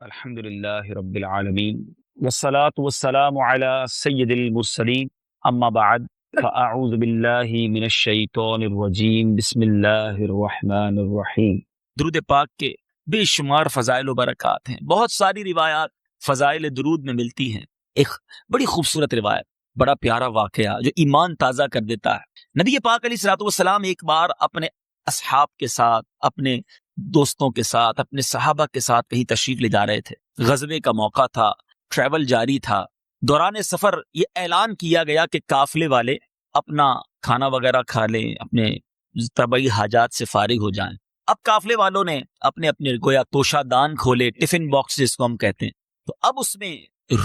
الحمد للہ رب العالمین والصلاة والسلام علی سید المرسلین اما بعد فاعوذ باللہ من الشیطان الرجیم بسم اللہ الرحمن الرحیم۔ درود پاک کے بے شمار فضائل و برکات ہیں، بہت ساری روایات فضائل درود میں ملتی ہیں۔ ایک بڑی خوبصورت روایت، بڑا پیارا واقعہ جو ایمان تازہ کر دیتا ہے۔ نبی پاک علیہ الصلوۃ والسلام ایک بار اپنے اصحاب کے ساتھ، اپنے دوستوں کے ساتھ، اپنے صحابہ کے ساتھ کہیں تشریف لے جا رہے تھے۔ غزوے کا موقع تھا، ٹریول جاری تھا۔ دوران سفر یہ اعلان کیا گیا کہ قافلے والے اپنا کھانا وغیرہ کھا لیں، اپنے طبعی حاجات سے فارغ ہو جائیں۔ اب قافلے والوں نے اپنے اپنے گویا توشہ دان کھولے، ٹفن باکس جس کو ہم کہتے ہیں، تو اب اس میں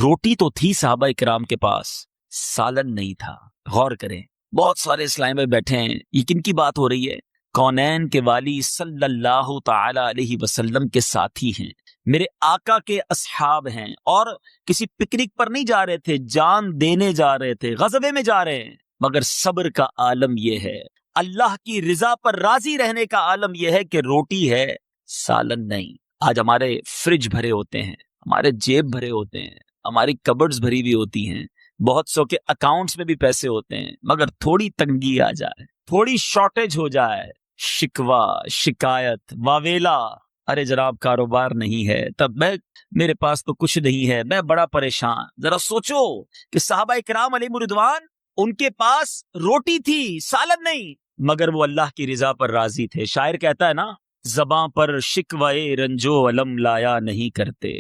روٹی تو تھی صحابہ کرام کے پاس، سالن نہیں تھا۔ غور کریں، بہت سارے اسلام میں بیٹھے ہیں، یہ کن کی بات ہو رہی ہے؟ کونین کے والی صلی اللہ تعالی علیہ وسلم کے ساتھی ہیں، میرے آقا کے اصحاب ہیں، اور کسی پکنک پر نہیں جا رہے تھے، جان دینے جا رہے تھے، غزوے میں جا رہے ہیں۔ مگر صبر کا عالم یہ ہے، اللہ کی رضا پر راضی رہنے کا عالم یہ ہے کہ روٹی ہے، سالن نہیں۔ آج ہمارے فریج بھرے ہوتے ہیں، ہمارے جیب بھرے ہوتے ہیں، ہماری کبرڈز بھری ہوئی ہوتی ہیں، بہت سو کے اکاؤنٹس میں بھی پیسے ہوتے ہیں، مگر تھوڑی تنگی آ جائے، تھوڑی شارٹیج ہو جائے، شکوہ، شکایت، واویلا، ارے جناب کاروبار نہیں ہے، تب میرے پاس تو کچھ نہیں ہے، میں بڑا پریشان۔ ذرا سوچو کہ صحابہ کرام علیہ رضوان، ان کے پاس روٹی تھی، سالن نہیں، مگر وہ اللہ کی رضا پر راضی تھے۔ شاعر کہتا ہے نا، زباں پر شکوائے رنجو علم لایا نہیں کرتے،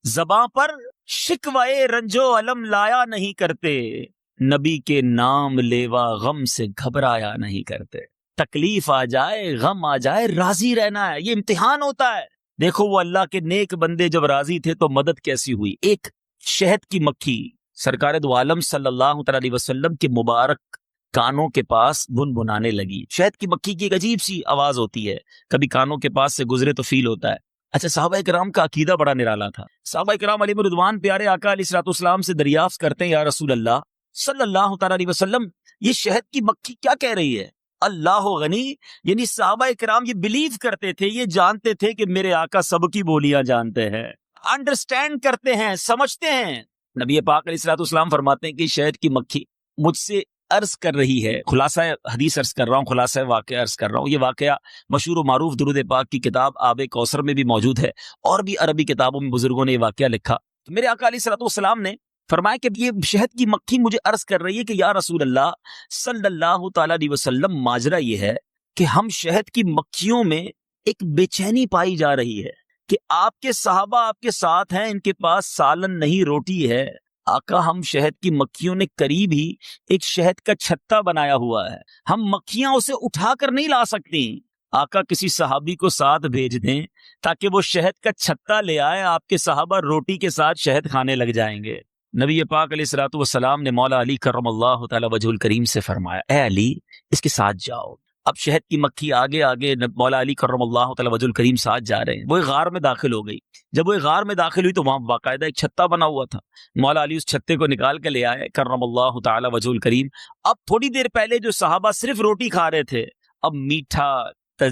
زباں پر شکوائے رنجو علم لایا نہیں کرتے، نبی کے نام لیوا غم سے گھبرایا نہیں کرتے۔ تکلیف آ جائے، غم آ جائے، راضی رہنا ہے، یہ امتحان ہوتا ہے۔ دیکھو وہ اللہ کے نیک بندے جب راضی تھے تو مدد کیسی ہوئی۔ ایک شہد کی مکھی سرکار دو عالم صلی اللہ علیہ وسلم کے مبارک کانوں کے پاس بنبنانے لگی۔ شہد کی مکھی کی ایک عجیب سی آواز ہوتی ہے، کبھی کانوں کے پاس سے گزرے تو فیل ہوتا ہے۔ اچھا، صحابہ کرام کا عقیدہ بڑا نرالا تھا۔ صحابہ کرام علیہ رضوان پیارے آقا علیہ الصلوۃ والسلام سے دریافت کرتے ہیں، یا رسول اللہ صلی اللہ تعالی علیہ وسلم، یہ شہد کی مکھی کیا کہہ رہی ہے؟ اللہ غنی، یعنی صحابہ کرام یہ بلیو کرتے تھے، یہ جانتے تھے کہ میرے آقا سب کی بولیاں جانتے ہیں، انڈرسٹینڈ کرتے ہیں، سمجھتے ہیں۔ نبی پاک علیہ الصلوۃ والسلام فرماتے ہیں کہ شہد کی مکھی مجھ سے عرض کر رہی ہے، خلاصہ حدیث عرض کر رہا ہوں، خلاصہ واقعہ عرض کر رہا ہوں۔ یہ واقعہ مشہور و معروف درود پاک کی کتاب آب کوثر میں بھی موجود ہے، اور بھی عربی کتابوں میں بزرگوں نے یہ واقعہ لکھا۔ تو میرے آقا علیہ الصلوۃ والسلام نے فرمایا کہ یہ شہد کی مکھی مجھے عرض کر رہی ہے کہ یا رسول اللہ صلی اللہ تعالی علیہ وسلم، ماجرا یہ ہے کہ ہم شہد کی مکھیوں میں ایک بے چینی پائی جا رہی ہے کہ آپ کے صحابہ آپ کے ساتھ ہیں، ان کے پاس سالن نہیں، روٹی ہے۔ آقا، ہم شہد کی مکھیوں نے قریب ہی ایک شہد کا چھتا بنایا ہوا ہے، ہم مکھیاں اسے اٹھا کر نہیں لا سکتی۔ آقا کسی صحابی کو ساتھ بھیج دیں تاکہ وہ شہد کا چھتا لے آئے، آپ کے صحابہ روٹی کے ساتھ شہد کھانے لگ جائیں گے۔ نبی پاک علیہ الصلوۃ والسلام نے مولا علی کرم اللہ تعالی وجہ الکریم سے فرمایا، اے علی اس کے ساتھ جاؤ۔ اب شہد کی مکھی آگے آگے، مولا علی کرم اللہ تعالی وجہ الکریم ساتھ جا رہے ہیں۔ وہ ایک غار میں داخل ہو گئی۔ جب وہ ایک غار میں داخل ہوئی تو وہاں باقاعدہ ایک چھتا بنا ہوا تھا۔ مولا علی اس چھتے کو نکال کے لے آئے کرم اللہ تعالی وجہ الکریم۔ اب تھوڑی دیر پہلے جو صحابہ صرف روٹی کھا رہے تھے، اب میٹھا،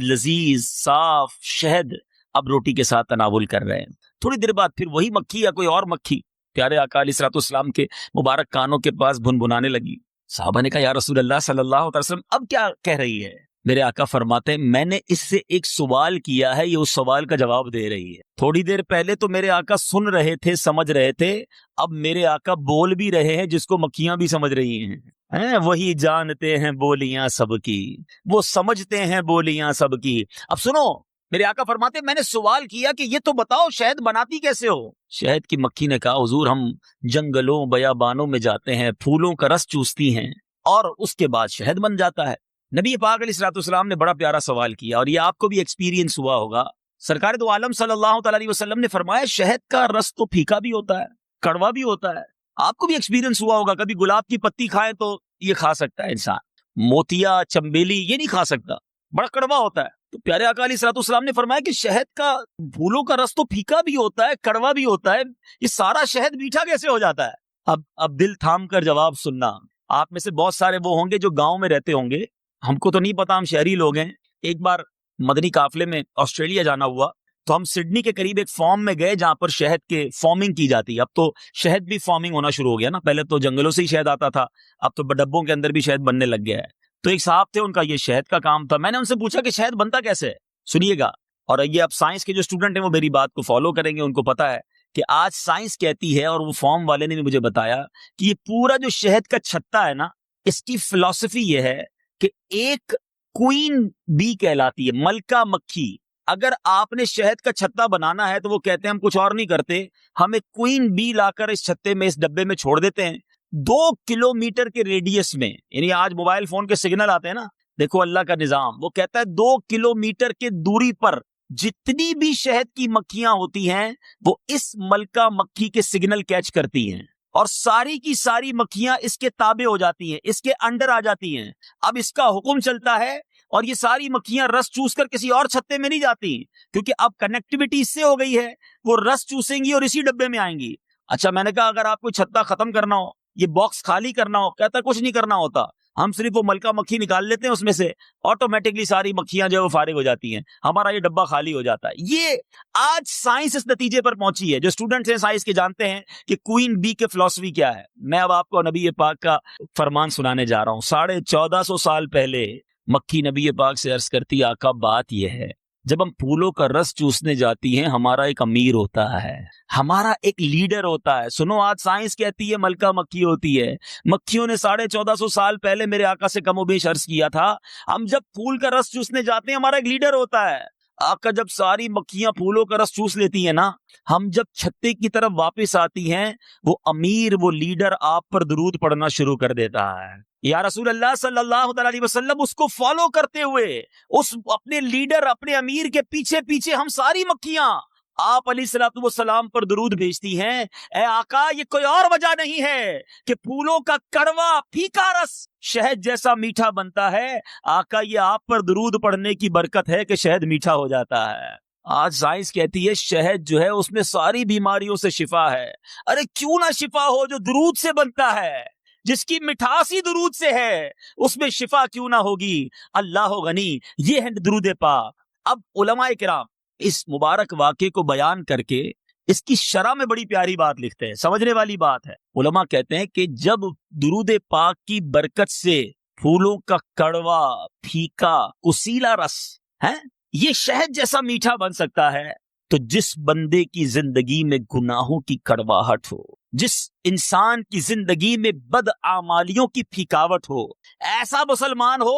لذیذ، صاف شہد اب روٹی کے ساتھ تناول کر رہے ہیں۔ تھوڑی دیر بعد پھر وہی مکھی یا کوئی اور مکھی پیارے آقا علیہ الصلوۃ والسلام کے مبارک کانوں کے پاس بنبنانے لگی۔ صحابہ نے کہا، یا رسول اللہ صلی اللہ علیہ وسلم اب کیا کہہ رہی ہے؟ میرے آقا فرماتے ہیں، میں نے اس سے ایک سوال کیا ہے، یہ اس سوال کا جواب دے رہی ہے۔ تھوڑی دیر پہلے تو میرے آقا سن رہے تھے، سمجھ رہے تھے، اب میرے آقا بول بھی رہے ہیں جس کو مکھیاں بھی سمجھ رہی ہیں۔ وہی جانتے ہیں بولیاں سب کی، وہ سمجھتے ہیں بولیاں سب کی۔ اب سنو، میرے آقا فرماتے ہیں، میں نے سوال کیا کہ یہ تو بتاؤ شہد بناتی کیسے ہو؟ شہد کی مکھی نے کہا، حضور ہم جنگلوں بیابانوں میں جاتے ہیں، پھولوں کا رس چوستی ہیں، اور اس کے بعد شہد بن جاتا ہے۔ نبی پاک علیہ الصلوۃ والسلام نے بڑا پیارا سوال کیا، اور یہ آپ کو بھی ایکسپیرینس ہوا ہوگا۔ سرکار دو عالم صلی اللہ تعالی علیہ وسلم نے فرمایا، شہد کا رس تو پھیکا بھی ہوتا ہے، کڑوا بھی ہوتا ہے۔ آپ کو بھی ایکسپیرینس ہوا ہوگا، کبھی گلاب کی پتی کھائے تو یہ کھا سکتا ہے انسان، موتیا، چمبیلی یہ نہیں کھا سکتا، بڑا کڑوا ہوتا ہے۔ تو پیارے آقا علیہ الصلوۃ والسلام نے فرمایا کہ شہد کا، پھولوں کا رس تو پھیکا بھی ہوتا ہے، کڑوا بھی ہوتا ہے، یہ سارا شہد میٹھا کیسے ہو جاتا ہے؟ اب دل تھام کر جواب سننا۔ آپ میں سے بہت سارے وہ ہوں گے جو گاؤں میں رہتے ہوں گے، ہم کو تو نہیں پتا، ہم شہری لوگ ہیں۔ ایک بار مدنی قافلے میں آسٹریلیا جانا ہوا، تو ہم سڈنی کے قریب ایک فارم میں گئے جہاں پر شہد کے فارمنگ کی جاتی ہے. اب تو شہد بھی فارمنگ ہونا شروع ہو گیا نا, پہلے تو جنگلوں سے ہی شہد آتا تھا, اب تو ڈبوں کے اندر بھی شہد بننے لگ گیا ہے. تو ایک صاحب تھے, ان کا یہ شہد کا کام تھا. میں نے ان سے پوچھا کہ شہد بنتا کیسے ہے, سنیے گا. اور یہ اب سائنس کے جو اسٹوڈنٹ ہیں وہ میری بات کو فالو کریں گے, ان کو پتا ہے کہ آج سائنس کہتی ہے, اور وہ فارم والے نے بھی مجھے بتایا کہ یہ پورا جو شہد کا چھتا ہے نا, اس کی فلسفی یہ ہے کہ ایک کوئین بی کہلاتی ہے, ملکہ مکھی. اگر آپ نے شہد کا چھتا بنانا ہے تو وہ کہتے ہیں ہم کچھ اور نہیں کرتے, ہم ایک کوئین بی لا کر اس چھتے میں, اس ڈبے میں چھوڑ دیتے ہیں 2 کلومیٹر کے ریڈیس میں. یعنی آج موبائل فون کے سگنل آتے ہیں نا, دیکھو اللہ کا نظام, وہ کہتا ہے 2 کلومیٹر کے دوری پر جتنی بھی شہد کی مکھیاں ہوتی ہیں وہ اس ملکہ مکھی کے سگنل کیچ کرتی ہیں, اور ساری کی ساری مکھیاں اس کے تابع ہو جاتی ہیں, اس کے انڈر آ جاتی ہیں. اب اس کا حکم چلتا ہے, اور یہ ساری مکھیاں رس چوس کر کسی اور چھتے میں نہیں جاتی, کیونکہ اب کنیکٹیویٹی اس سے ہو گئی ہے, وہ رس چوسیں گی اور اسی ڈبے میں آئیں گی. اچھا, میں نے کہا اگر آپ کو چھتا ختم کرنا ہو, یہ باکس خالی کرنا ہو, کہتا کچھ نہیں کرنا ہوتا, ہم صرف وہ ملکہ مکھی نکال لیتے ہیں اس میں سے, آٹومیٹکلی ساری مکھیاں جو ہے وہ فارغ ہو جاتی ہیں, ہمارا یہ ڈبہ خالی ہو جاتا ہے. یہ آج سائنس اس نتیجے پر پہنچی ہے. جو اسٹوڈنٹس ہیں سائنس کے جانتے ہیں کہ کوئین بی کے فلسفی کیا ہے. میں اب آپ کو نبی پاک کا فرمان سنانے جا رہا ہوں. 1450 سال پہلے مکھی نبی پاک سے عرض کرتی, آقا بات یہ ہے, جب ہم پھولوں کا رس چوسنے جاتی ہیں ہمارا ایک امیر ہوتا ہے, ہمارا ایک لیڈر ہوتا ہے. سنو, آج سائنس کہتی ہے ملکہ مکھی ہوتی ہے. مکھیوں نے 1450 سال پہلے میرے آقا سے کم و بیش عرض کیا تھا, ہم جب پھول کا رس چوسنے جاتے ہیں ہمارا ایک لیڈر ہوتا ہے. آقا جب ساری مکھیاں پھولوں کا رس چوس لیتی ہیں نا, ہم جب چھتے کی طرف واپس آتی ہیں, وہ امیر, وہ لیڈر آپ پر درود پڑھنا شروع کر دیتا ہے. یا رسول اللہ صلی اللہ علیہ وسلم, اس کو فالو کرتے ہوئے, اس اپنے لیڈر, اپنے امیر کے پیچھے پیچھے ہم ساری مکھیاں آپ علیہ الصلوۃ والسلام پر درود بھیجتی ہیں. اے آقا, یہ کوئی اور وجہ نہیں ہے کہ پھولوں کا کڑوا پھیکا رس شہد جیسا میٹھا بنتا ہے. آقا, یہ آپ پر درود پڑھنے کی برکت ہے کہ شہد میٹھا ہو جاتا ہے. آج سائنس کہتی ہے شہد جو ہے اس میں ساری بیماریوں سے شفا ہے. ارے کیوں نہ شفا ہو جو درود سے بنتا ہے, جس کی مٹھاس ہی درود سے ہے, اس میں شفا کیوں نہ ہوگی. اللہ غنی. یہ ہے درود پاک. اب علماء کرام اس مبارک واقعے کو بیان کر کے اس کی شرح میں بڑی پیاری بات لکھتے ہیں, سمجھنے والی بات ہے. علماء کہتے ہیں کہ جب درود پاک کی برکت سے پھولوں کا کڑوا پھیکا کسیلا رس ہے یہ شہد جیسا میٹھا بن سکتا ہے, تو جس بندے کی زندگی میں گناہوں کی کڑواہٹ ہو, جس انسان کی زندگی میں بدعمالیوں کی پھیکاوٹ ہو, ایسا مسلمان ہو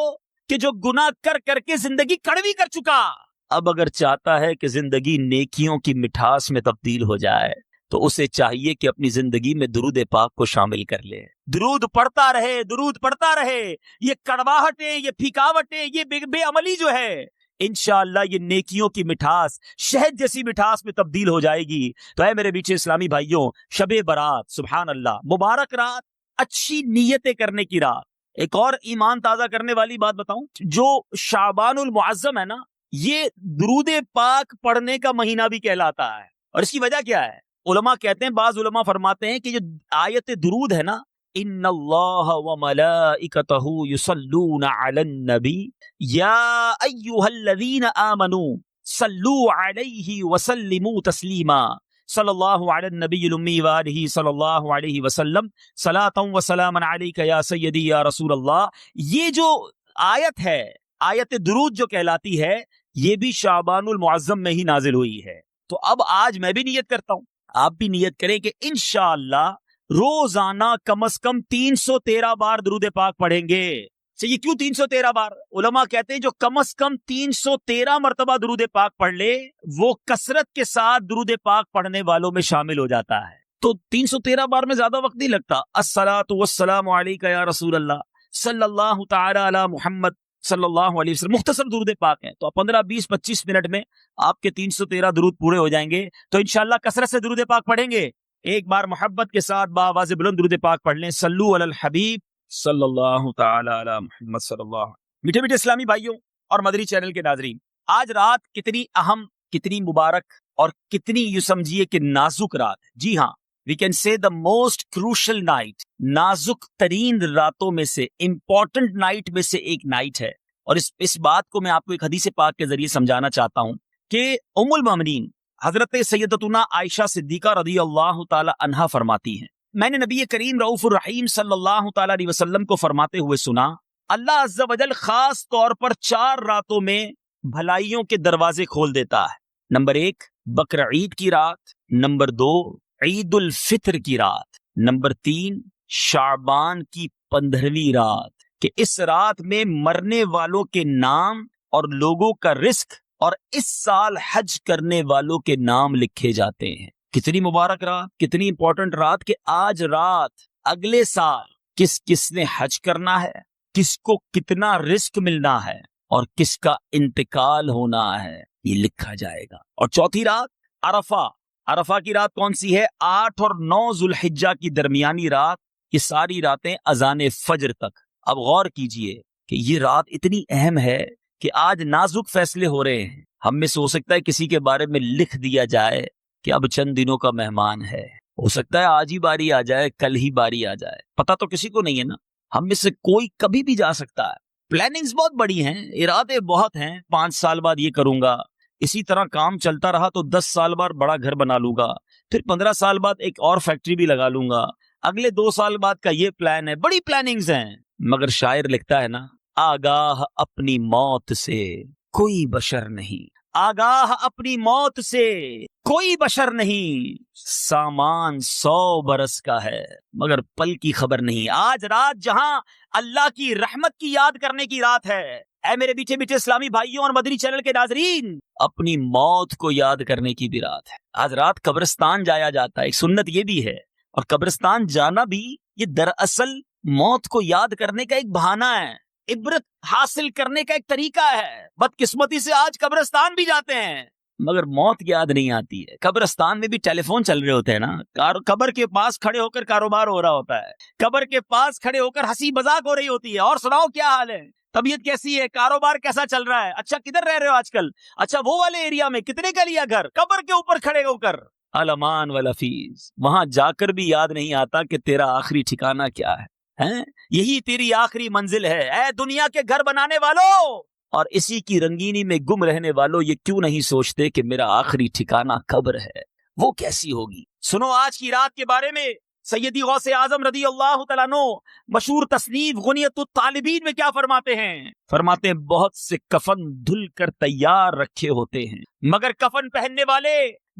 کہ جو گناہ کر کر کے زندگی کڑوی کر چکا, اب اگر چاہتا ہے کہ زندگی نیکیوں کی مٹھاس میں تبدیل ہو جائے تو اسے چاہیے کہ اپنی زندگی میں درود پاک کو شامل کر لے. درود پڑھتا رہے, درود پڑھتا رہے. یہ کڑواہٹیں, یہ پھیکاوٹیں, یہ بے عملی جو ہے, انشاءاللہ یہ نیکیوں کی مٹھاس شہد جیسی مٹھاس میں تبدیل ہو جائے گی. تو اے میرے بیچے اسلامی بھائیوں, شب برات, سبحان اللہ, مبارک رات, اچھی نیتیں کرنے کی رات. ایک اور ایمان تازہ کرنے والی بات بتاؤں, جو شعبان المعظم ہے نا, یہ درود پاک پڑھنے کا مہینہ بھی کہلاتا ہے. اور اس کی وجہ کیا ہے؟ علماء کہتے ہیں, بعض علماء فرماتے ہیں کہ جو آیت درود ہے نا, ان اللہ وملائکتہ یصلون علی النبی یا ایھا الذین آمنوا صلوا علیہ وسلموا تسلیما صلی اللہ علی النبی الامی وآلہ صلی اللہ علیہ وسلم صلاۃ و سلاما علیک یا سیدی یا رسول اللہ. یہ جو آیت ہے, آیت درود جو کہلاتی ہے, یہ بھی شعبان المعظم میں ہی نازل ہوئی ہے. تو اب آج میں بھی نیت کرتا ہوں, آپ بھی نیت کریں کہ انشاءاللہ روزانہ کم از کم 313 بار درود پاک پڑھیں گے. یہ کیوں 313 بار؟ علماء کہتے ہیں جو کم از کم 313 مرتبہ درود پاک پڑھ لے وہ کثرت کے ساتھ درود پاک پڑھنے والوں میں شامل ہو جاتا ہے. تو 313 بار میں زیادہ وقت نہیں لگتا. الصلاۃ والسلام علیک یا رسول اللہ صلی اللہ تعالی علی محمد صلی اللہ علیہ وسلم, مختصر درود پاک ہیں. تو 15 20 25 منٹ میں آپ کے 313 درود پورے ہو جائیں گے. تو انشاءاللہ کثرت سے درود پاک پڑھیں گے. ایک بار محبت کے ساتھ بآواز بلند درود پاک پڑھ لیں. صلو علی الحبیب صلی اللہ تعالی علی محمد صلی اللہ. میٹھے میٹھے اسلامی بھائیوں اور مدری چینل کے ناظرین, آج رات کتنی اہم, کتنی مبارک اور کتنی یوں سمجھیے کہ نازک رات ہے. جی ہاں, we can say the most crucial night, نازک ترین راتوں میں سے, امپورٹنٹ نائٹ میں سے ایک نائٹ ہے. اور اس بات کو میں آپ کو ایک حدیث پاک کے ذریعے سمجھانا چاہتا ہوں کہ ام المومنین حضرت سیدتنا عائشہ صدیقہ رضی اللہ تعالی عنہا فرماتی ہیں، میں نے نبی کریم رؤوف الرحیم صلی اللہ تعالی علیہ وسلم کو فرماتے ہوئے سنا، اللہ عز و جل خاص طور پر 4 راتوں میں بھلائیوں کے دروازے کھول دیتا ہے۔ نمبر 1 بقر عید کی رات، نمبر 2 عید الفطر کی رات، نمبر 3 شعبان کی 15ویں رات، کہ اس رات میں مرنے والوں کے نام اور لوگوں کا رزق اور اس سال حج کرنے والوں کے نام لکھے جاتے ہیں۔ کتنی مبارک رات، کتنی امپورٹنٹ رات، کہ آج رات اگلے سال کس کس نے حج کرنا ہے، کس کو کتنا رزق ملنا ہے اور کس کا انتقال ہونا ہے، یہ لکھا جائے گا۔ اور چوتھی رات عرفہ، عرفہ کی رات کون سی ہے؟ 8 اور 9 ذوالحجہ کی درمیانی رات، یہ ساری راتیں اذان فجر تک۔ اب غور کیجئے کہ یہ رات اتنی اہم ہے کہ آج نازک فیصلے ہو رہے ہیں۔ ہم میں سے ہو سکتا ہے کسی کے بارے میں لکھ دیا جائے کہ اب چند دنوں کا مہمان ہے، ہو سکتا ہے آج ہی باری آ جائے، کل ہی باری آ جائے، پتہ تو کسی کو نہیں ہے نا۔ ہم میں سے کوئی کبھی بھی جا سکتا ہے۔ پلاننگز بہت بڑی ہیں، ارادے بہت ہیں، 5 سال بعد یہ کروں گا، اسی طرح کام چلتا رہا تو 10 سال بعد بڑا گھر بنا لوں گا، پھر 15 سال بعد ایک اور فیکٹری بھی لگا لوں گا، اگلے 2 سال بعد کا یہ پلان ہے، بڑی پلاننگز ہیں۔ مگر شاعر لکھتا ہے نا، آگاہ اپنی موت سے کوئی بشر نہیں، آگاہ اپنی موت سے کوئی بشر نہیں، سامان 100 برس کا ہے مگر پل کی خبر نہیں۔ آج رات جہاں اللہ کی رحمت کی یاد کرنے کی رات ہے، اے میرے بیچے بیچے اسلامی بھائیوں اور مدنی چینل کے ناظرین، اپنی موت کو یاد کرنے کی بھی رات ہے۔ آج رات قبرستان جایا جاتا ہے، ایک سنت یہ بھی ہے، اور قبرستان جانا بھی یہ دراصل موت کو یاد کرنے کا ایک بہانہ ہے، عبرت حاصل کرنے کا ایک طریقہ ہے۔ بدقسمتی سے آج قبرستان بھی جاتے ہیں مگر موت یاد نہیں آتی ہے۔ قبرستان میں بھی ٹیلی فون چل رہے ہوتے ہیں نا، قبر کے پاس کھڑے ہو کر کاروبار ہو رہا ہوتا ہے، قبر کے پاس کھڑے ہو کر ہنسی مذاق ہو رہی ہوتی ہے، اور سناؤ کیا حال ہے، طبیعت کیسی ہے، کاروبار کیسا چل رہا ہے، اچھا کدھر رہ رہے ہو آج کل، اچھا وہ والے ایریا میں کتنے کا لیا گھر، قبر کے اوپر کھڑے ہو کر الامان والافیز، وہاں جا کر بھی یاد نہیں آتا کہ تیرا آخری ٹھکانہ کیا ہے، یہی تیری آخری منزل ہے۔ اے دنیا کے گھر بنانے والوں اور اسی کی رنگینی میں گم رہنے والوں، یہ کیوں نہیں سوچتے کہ میرا آخری ٹھکانہ قبر ہے، وہ کیسی ہوگی؟ سنو آج کی رات کے بارے میں سیدی غوث اعظم رضی اللہ تعالیٰ عنہ مشہور تصنیف غنیت الطالبین میں کیا فرماتے ہیں؟ فرماتے ہیں بہت سے کفن دھل کر تیار رکھے ہوتے ہیں مگر کفن پہننے والے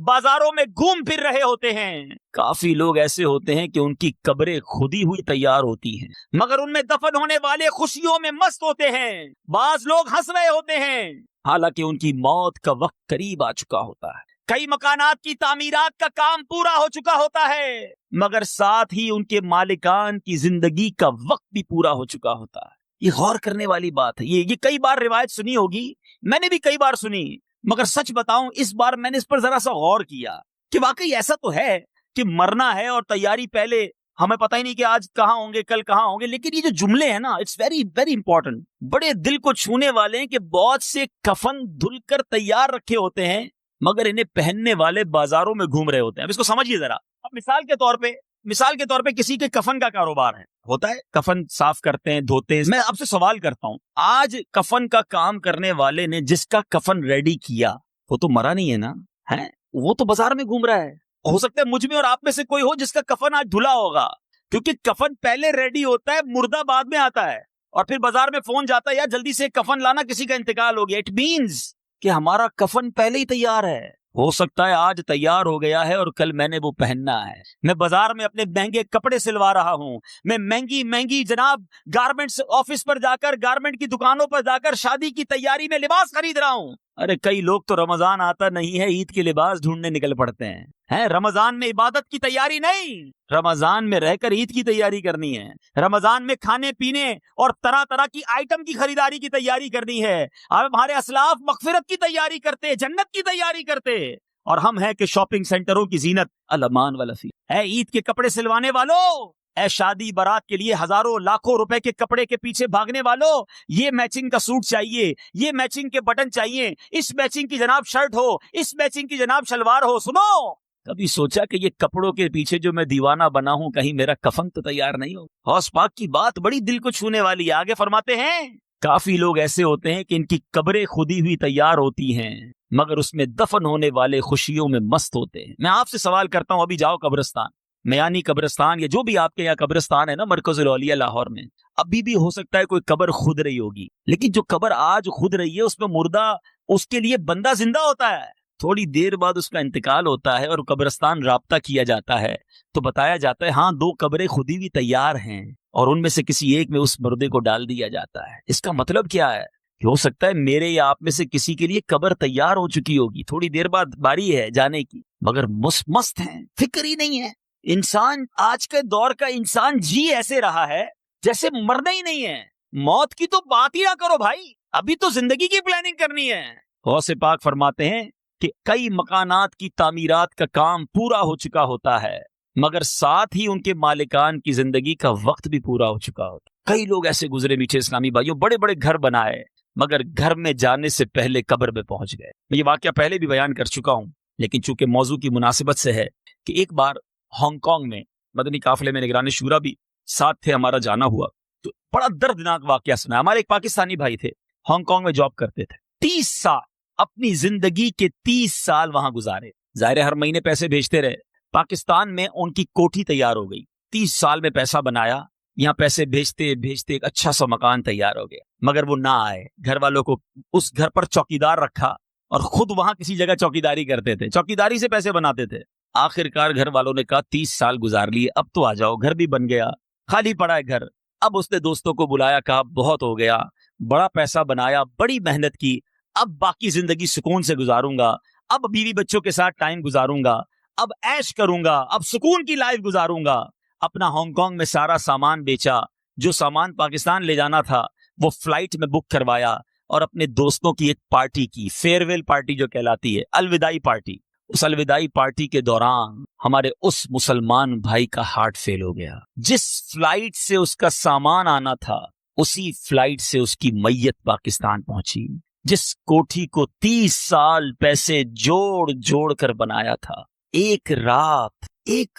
بازاروں میں گھوم پھر رہے ہوتے ہیں۔ کافی لوگ ایسے ہوتے ہیں کہ ان کی قبریں خودی ہوئی تیار ہوتی ہیں مگر ان میں دفن ہونے والے خوشیوں میں مست ہوتے ہیں۔ بعض لوگ ہنس رہے ہوتے ہیں حالانکہ ان کی موت کا وقت قریب آ چکا ہوتا ہے۔ کئی مکانات کی تعمیرات کا کام پورا ہو چکا ہوتا ہے مگر ساتھ ہی ان کے مالکان کی زندگی کا وقت بھی پورا ہو چکا ہوتا ہے۔ یہ غور کرنے والی بات ہے۔ یہ کئی بار روایت سنی ہوگی، میں نے بھی کئی بار سنی، مگر سچ بتاؤں اس بار میں نے اس پر ذرا سا غور کیا کہ واقعی ایسا تو ہے کہ مرنا ہے اور تیاری پہلے، ہمیں پتہ ہی نہیں کہ آج کہاں ہوں گے، کل کہاں ہوں گے، لیکن یہ جو جملے ہیں نا، اٹس ویری ویری امپورٹنٹ، بڑے دل کو چھونے والے ہیں کہ بہت سے کفن دھل کر تیار رکھے ہوتے ہیں مگر انہیں پہننے والے بازاروں میں گھوم رہے ہوتے ہیں۔ اب اس کو سمجھیے ذرا۔ اب مثال کے طور پہ کسی کے کفن کا کاروبار ہے، ہوتا ہے، کفن صاف کرتے ہیں، دھوتے ہیں۔ میں آپ سے سوال کرتا ہوں، آج کفن کا کام کرنے والے نے جس کا کفن ریڈی کیا وہ تو مرا نہیں ہے نا، ہے وہ تو بازار میں گھوم رہا ہے۔ ہو سکتا ہے مجھ میں اور آپ میں سے کوئی ہو جس کا کفن آج دھلا ہوگا، کیونکہ کفن پہلے ریڈی ہوتا ہے، مردہ بعد میں آتا ہے، اور پھر بازار میں فون جاتا ہے یار جلدی سے کفن لانا، کسی کا انتقال ہو گیا۔ اٹ مینز کہ ہمارا کفن پہلے ہی تیار ہے۔ ہو سکتا ہے آج تیار ہو گیا ہے اور کل میں نے وہ پہننا ہے۔ میں بازار میں اپنے مہنگے کپڑے سلوا رہا ہوں، میں مہنگی جناب گارمنٹس آفس پر جا کر، گارمنٹ کی دکانوں پر جا کر شادی کی تیاری میں لباس خرید رہا ہوں۔ ارے کئی لوگ تو رمضان آتا نہیں ہے، عید کے لباس ڈھونڈنے نکل پڑتے ہیں۔ رمضان میں عبادت کی تیاری نہیں، رمضان میں رہ کر عید کی تیاری کرنی ہے، رمضان میں کھانے پینے اور طرح طرح کی آئٹم کی خریداری کی تیاری کرنی ہے۔ اب ہمارے اسلاف مغفرت کی تیاری کرتے، جنت کی تیاری کرتے، اور ہم ہیں کہ شاپنگ سینٹروں کی زینت الامان والافی۔ اے عید کے کپڑے سلوانے والوں، اے شادی بارات کے لیے ہزاروں لاکھوں روپے کے کپڑے کے پیچھے بھاگنے والوں، یہ میچنگ کا سوٹ چاہیے، یہ میچنگ کے بٹن چاہیے، اس میچنگ کی جناب شرٹ ہو، اس میچنگ کی جناب شلوار ہو۔ سنو، کبھی سوچا کہ یہ کپڑوں کے پیچھے جو میں دیوانہ بنا ہوں کہیں میرا کفن تو تیار نہیں ہو؟ غوث پاک کی بات بڑی دل کو چھونے والی ہے۔ آگے فرماتے ہیں کافی لوگ ایسے ہوتے ہیں کہ ان کی قبریں خودی ہوئی تیار ہوتی ہیں مگر اس میں دفن ہونے والے خوشیوں میں مست ہوتے ہیں۔ میں آپ سے سوال کرتا ہوں، ابھی جاؤ قبرستان، میانی قبرستان یا جو بھی آپ کے یہاں قبرستان ہے نا مرکز الاولیاء لاہور میں، ابھی بھی ہو سکتا ہے کوئی قبر خود رہی ہوگی، لیکن جو قبر آج خود رہی ہے اس میں مردہ، اس کے لیے بندہ زندہ ہوتا ہے، تھوڑی دیر بعد اس کا انتقال ہوتا ہے اور قبرستان رابطہ کیا جاتا ہے تو بتایا جاتا ہے ہاں 2 قبریں خودی بھی تیار ہیں اور ان میں سے کسی ایک میں اس مردے کو ڈال دیا جاتا ہے۔ اس کا مطلب کیا ہے کہ ہو سکتا ہے میرے یا آپ میں سے کسی کے لیے قبر تیار ہو چکی ہوگی، تھوڑی دیر بعد باری ہے جانے کی، مگر مست ہیں، فکر ہی نہیں ہے۔ انسان آج کے دور کا انسان جی ایسے رہا ہے جیسے مرنا ہی نہیں ہے، موت کی تو بات ہی نہ کرو بھائی، ابھی تو زندگی کی پلاننگ کرنی ہے۔ غوث پاک فرماتے ہیں کہ کئی مکانات کی تعمیرات کا کام پورا ہو چکا ہوتا ہے مگر ساتھ ہی ان کے مالکان کی زندگی کا وقت بھی پورا ہو چکا ہوتا ہے۔ کئی لوگ ایسے گزرے میٹھے اسلامی بھائیوں، بڑے بڑے گھر بنائے مگر گھر میں جانے سے پہلے قبر میں پہنچ گئے۔ میں یہ واقعہ پہلے بھی بیان کر چکا ہوں لیکن چونکہ موضوع کی مناسبت سے ہے کہ ایک بار ہانگ کانگ میں مدنی قافلے میں نگران شورا بھی ساتھ تھے، ہمارا جانا ہوا تو بڑا دردناک واقعہ سنا۔ ہمارے ایک پاکستانی بھائی تھے، ہانگ کانگ میں جاب کرتے تھے، 30 سال اپنی زندگی کے 30 سال وہاں گزارے، ظاہر ہر مہینے پیسے بھیجتے رہے۔ پاکستان میں ان کی کوٹھی تیار ہو گئی، 30 سال میں پیسہ بنایا، یہاں پیسے بھیجتے بھیجتے ایک اچھا سا مکان تیار ہو گیا مگر وہ نہ آئے، گھر والوں کو اس گھر پر چوکیدار رکھا اور خود وہاں کسی جگہ چوکیداری کرتے تھے، چوکیداری سے پیسے بناتے تھے۔ آخر کار گھر والوں نے کہا 30 سال گزار لیے، اب تو آ جاؤ، گھر بھی بن گیا، خالی پڑا ہے گھر۔ اب اس نے دوستوں کو بلایا، کہا بہت ہو گیا، بڑا پیسہ بنایا، بڑی محنت کی، اب باقی زندگی سکون سے گزاروں گا، اب بیوی بچوں کے ساتھ ٹائم گزاروں گا، اب عیش کروں گا، اب سکون کی لائف گزاروں گا۔ اپنا ہانگ کانگ میں سارا سامان بیچا، جو سامان پاکستان لے جانا تھا وہ فلائٹ میں بک کروایا اور اپنے دوستوں کی ایک پارٹی کی، فیئر ویل پارٹی جو کہلاتی ہے، الوداعی پارٹی۔ اس الوداعی پارٹی کے دوران ہمارے اس مسلمان بھائی کا ہارٹ فیل ہو گیا۔ جس فلائٹ سے اس کا سامان آنا تھا اسی فلائٹ سے اس کی میت پاکستان پہنچی۔ جس کوٹھی کو 30 سال پیسے جوڑ جوڑ کر بنایا تھا، ایک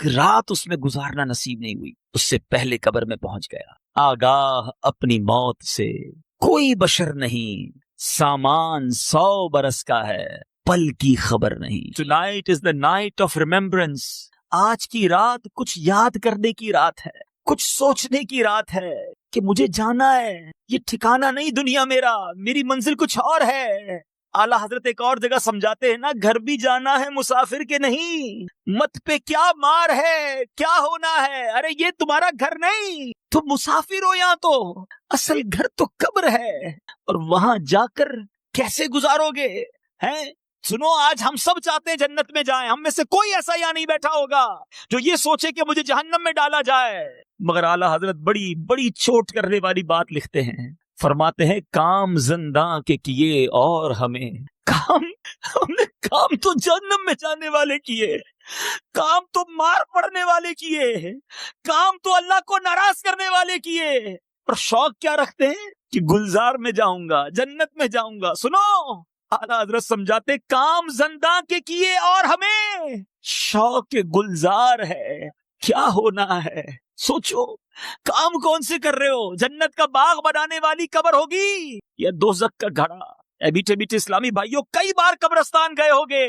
رات اس میں گزارنا نصیب نہیں ہوئی، اس سے پہلے قبر میں پہنچ گیا۔ آگاہ اپنی موت سے کوئی بشر نہیں، سامان 100 برس کا ہے، پل کی خبر نہیں۔ Tonight is the night of remembrance۔ آج کی رات کچھ یاد کرنے کی رات ہے، کچھ سوچنے کی رات ہے کہ مجھے جانا ہے، یہ ٹھکانہ نہیں دنیا میرا، میری منزل کچھ اور ہے۔ اعلیٰ حضرت ایک اور جگہ سمجھاتے ہیں نا، گھر بھی جانا ہے مسافر کے نہیں، مت پہ کیا مار ہے، کیا ہونا ہے، ارے یہ تمہارا گھر نہیں، تم مسافر ہو، یہاں تو اصل گھر تو قبر ہے، اور وہاں جا کر کیسے گزارو گے؟ ہیں سنو، آج ہم سب چاہتے ہیں جنت میں جائیں، ہم میں سے کوئی ایسا یہاں نہیں بیٹھا ہوگا جو یہ سوچے کہ مجھے جہنم میں ڈالا جائے، مگر اعلیٰ حضرت بڑی بڑی چوٹ کرنے والی بات لکھتے ہیں، فرماتے ہیں کام زنداں کے کیے اور ہم نے کام تو جہنم میں جانے والے کیے، کام تو مار پڑنے والے کیے، کام تو اللہ کو ناراض کرنے والے کیے، اور شوق کیا رکھتے ہیں کہ گلزار میں جاؤں گا، جنت میں جاؤں گا۔ سنو، اعلیٰ حضرت سمجھاتے کام زنداں کے کیے اور ہمیں شوق گلزار ہے، کیا ہونا ہے؟ سوچو، کام کون سے کر رہے ہو؟ جنت کا باغ بنانے والی قبر ہوگی یا دوزخ کا گھڑا؟ اے میٹھے میٹھے اسلامی بھائیوں، کئی بار قبرستان گئے ہوگے،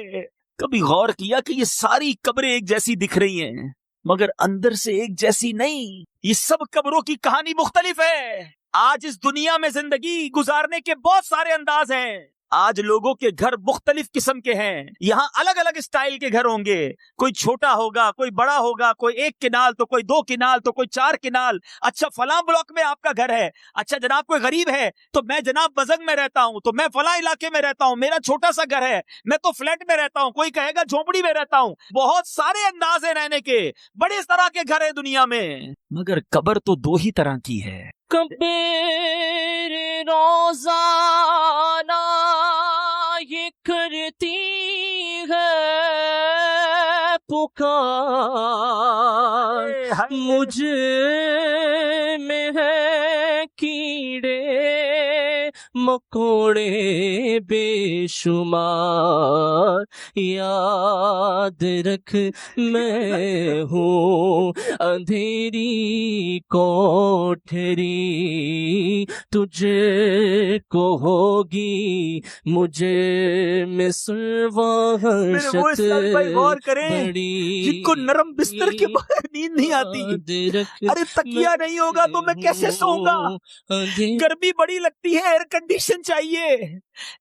کبھی غور کیا کہ یہ ساری قبریں ایک جیسی دکھ رہی ہیں مگر اندر سے ایک جیسی نہیں، یہ سب قبروں کی کہانی مختلف ہے۔ آج اس دنیا میں زندگی گزارنے کے بہت سارے انداز ہیں، آج لوگوں کے گھر مختلف قسم کے ہیں، یہاں الگ الگ اسٹائل کے گھر ہوں گے، کوئی چھوٹا ہوگا، کوئی بڑا ہوگا، کوئی 1 کنال تو کوئی 2 کنال تو کوئی 4 کنال۔ اچھا فلاں بلاک میں آپ کا گھر ہے، اچھا جناب کوئی غریب ہے تو میں جناب بزنگ میں رہتا ہوں، تو میں فلاں علاقے میں رہتا ہوں، میرا چھوٹا سا گھر ہے، میں تو فلیٹ میں رہتا ہوں، کوئی کہے گا جھونپڑی میں رہتا ہوں، بہت سارے انداز ہیں رہنے کے، بڑے اس طرح کے گھر ہیں دنیا میں، مگر قبر تو 2 ہی طرح کی ہے۔ کبیر روزانہ یہ کرتی ہے پکار، مجھ میں ہے کیڑے مکوڑے بے شمار، یاد رکھ میں ہوں اندھیری کوٹھری، تجھے کو ہوگی مجھے مصر میرے وہ وحشت اسلامی بھائی غور کریں بڑی، جن کو نرم بستر کے بغیر نیند نہیں آتی. یاد رکھ ارے تکیہ نہیں ہوگا تو میں کیسے سوؤں گا؟ گرمی بڑی لگتی ہے، ایئر کنڈیشن چاہیے.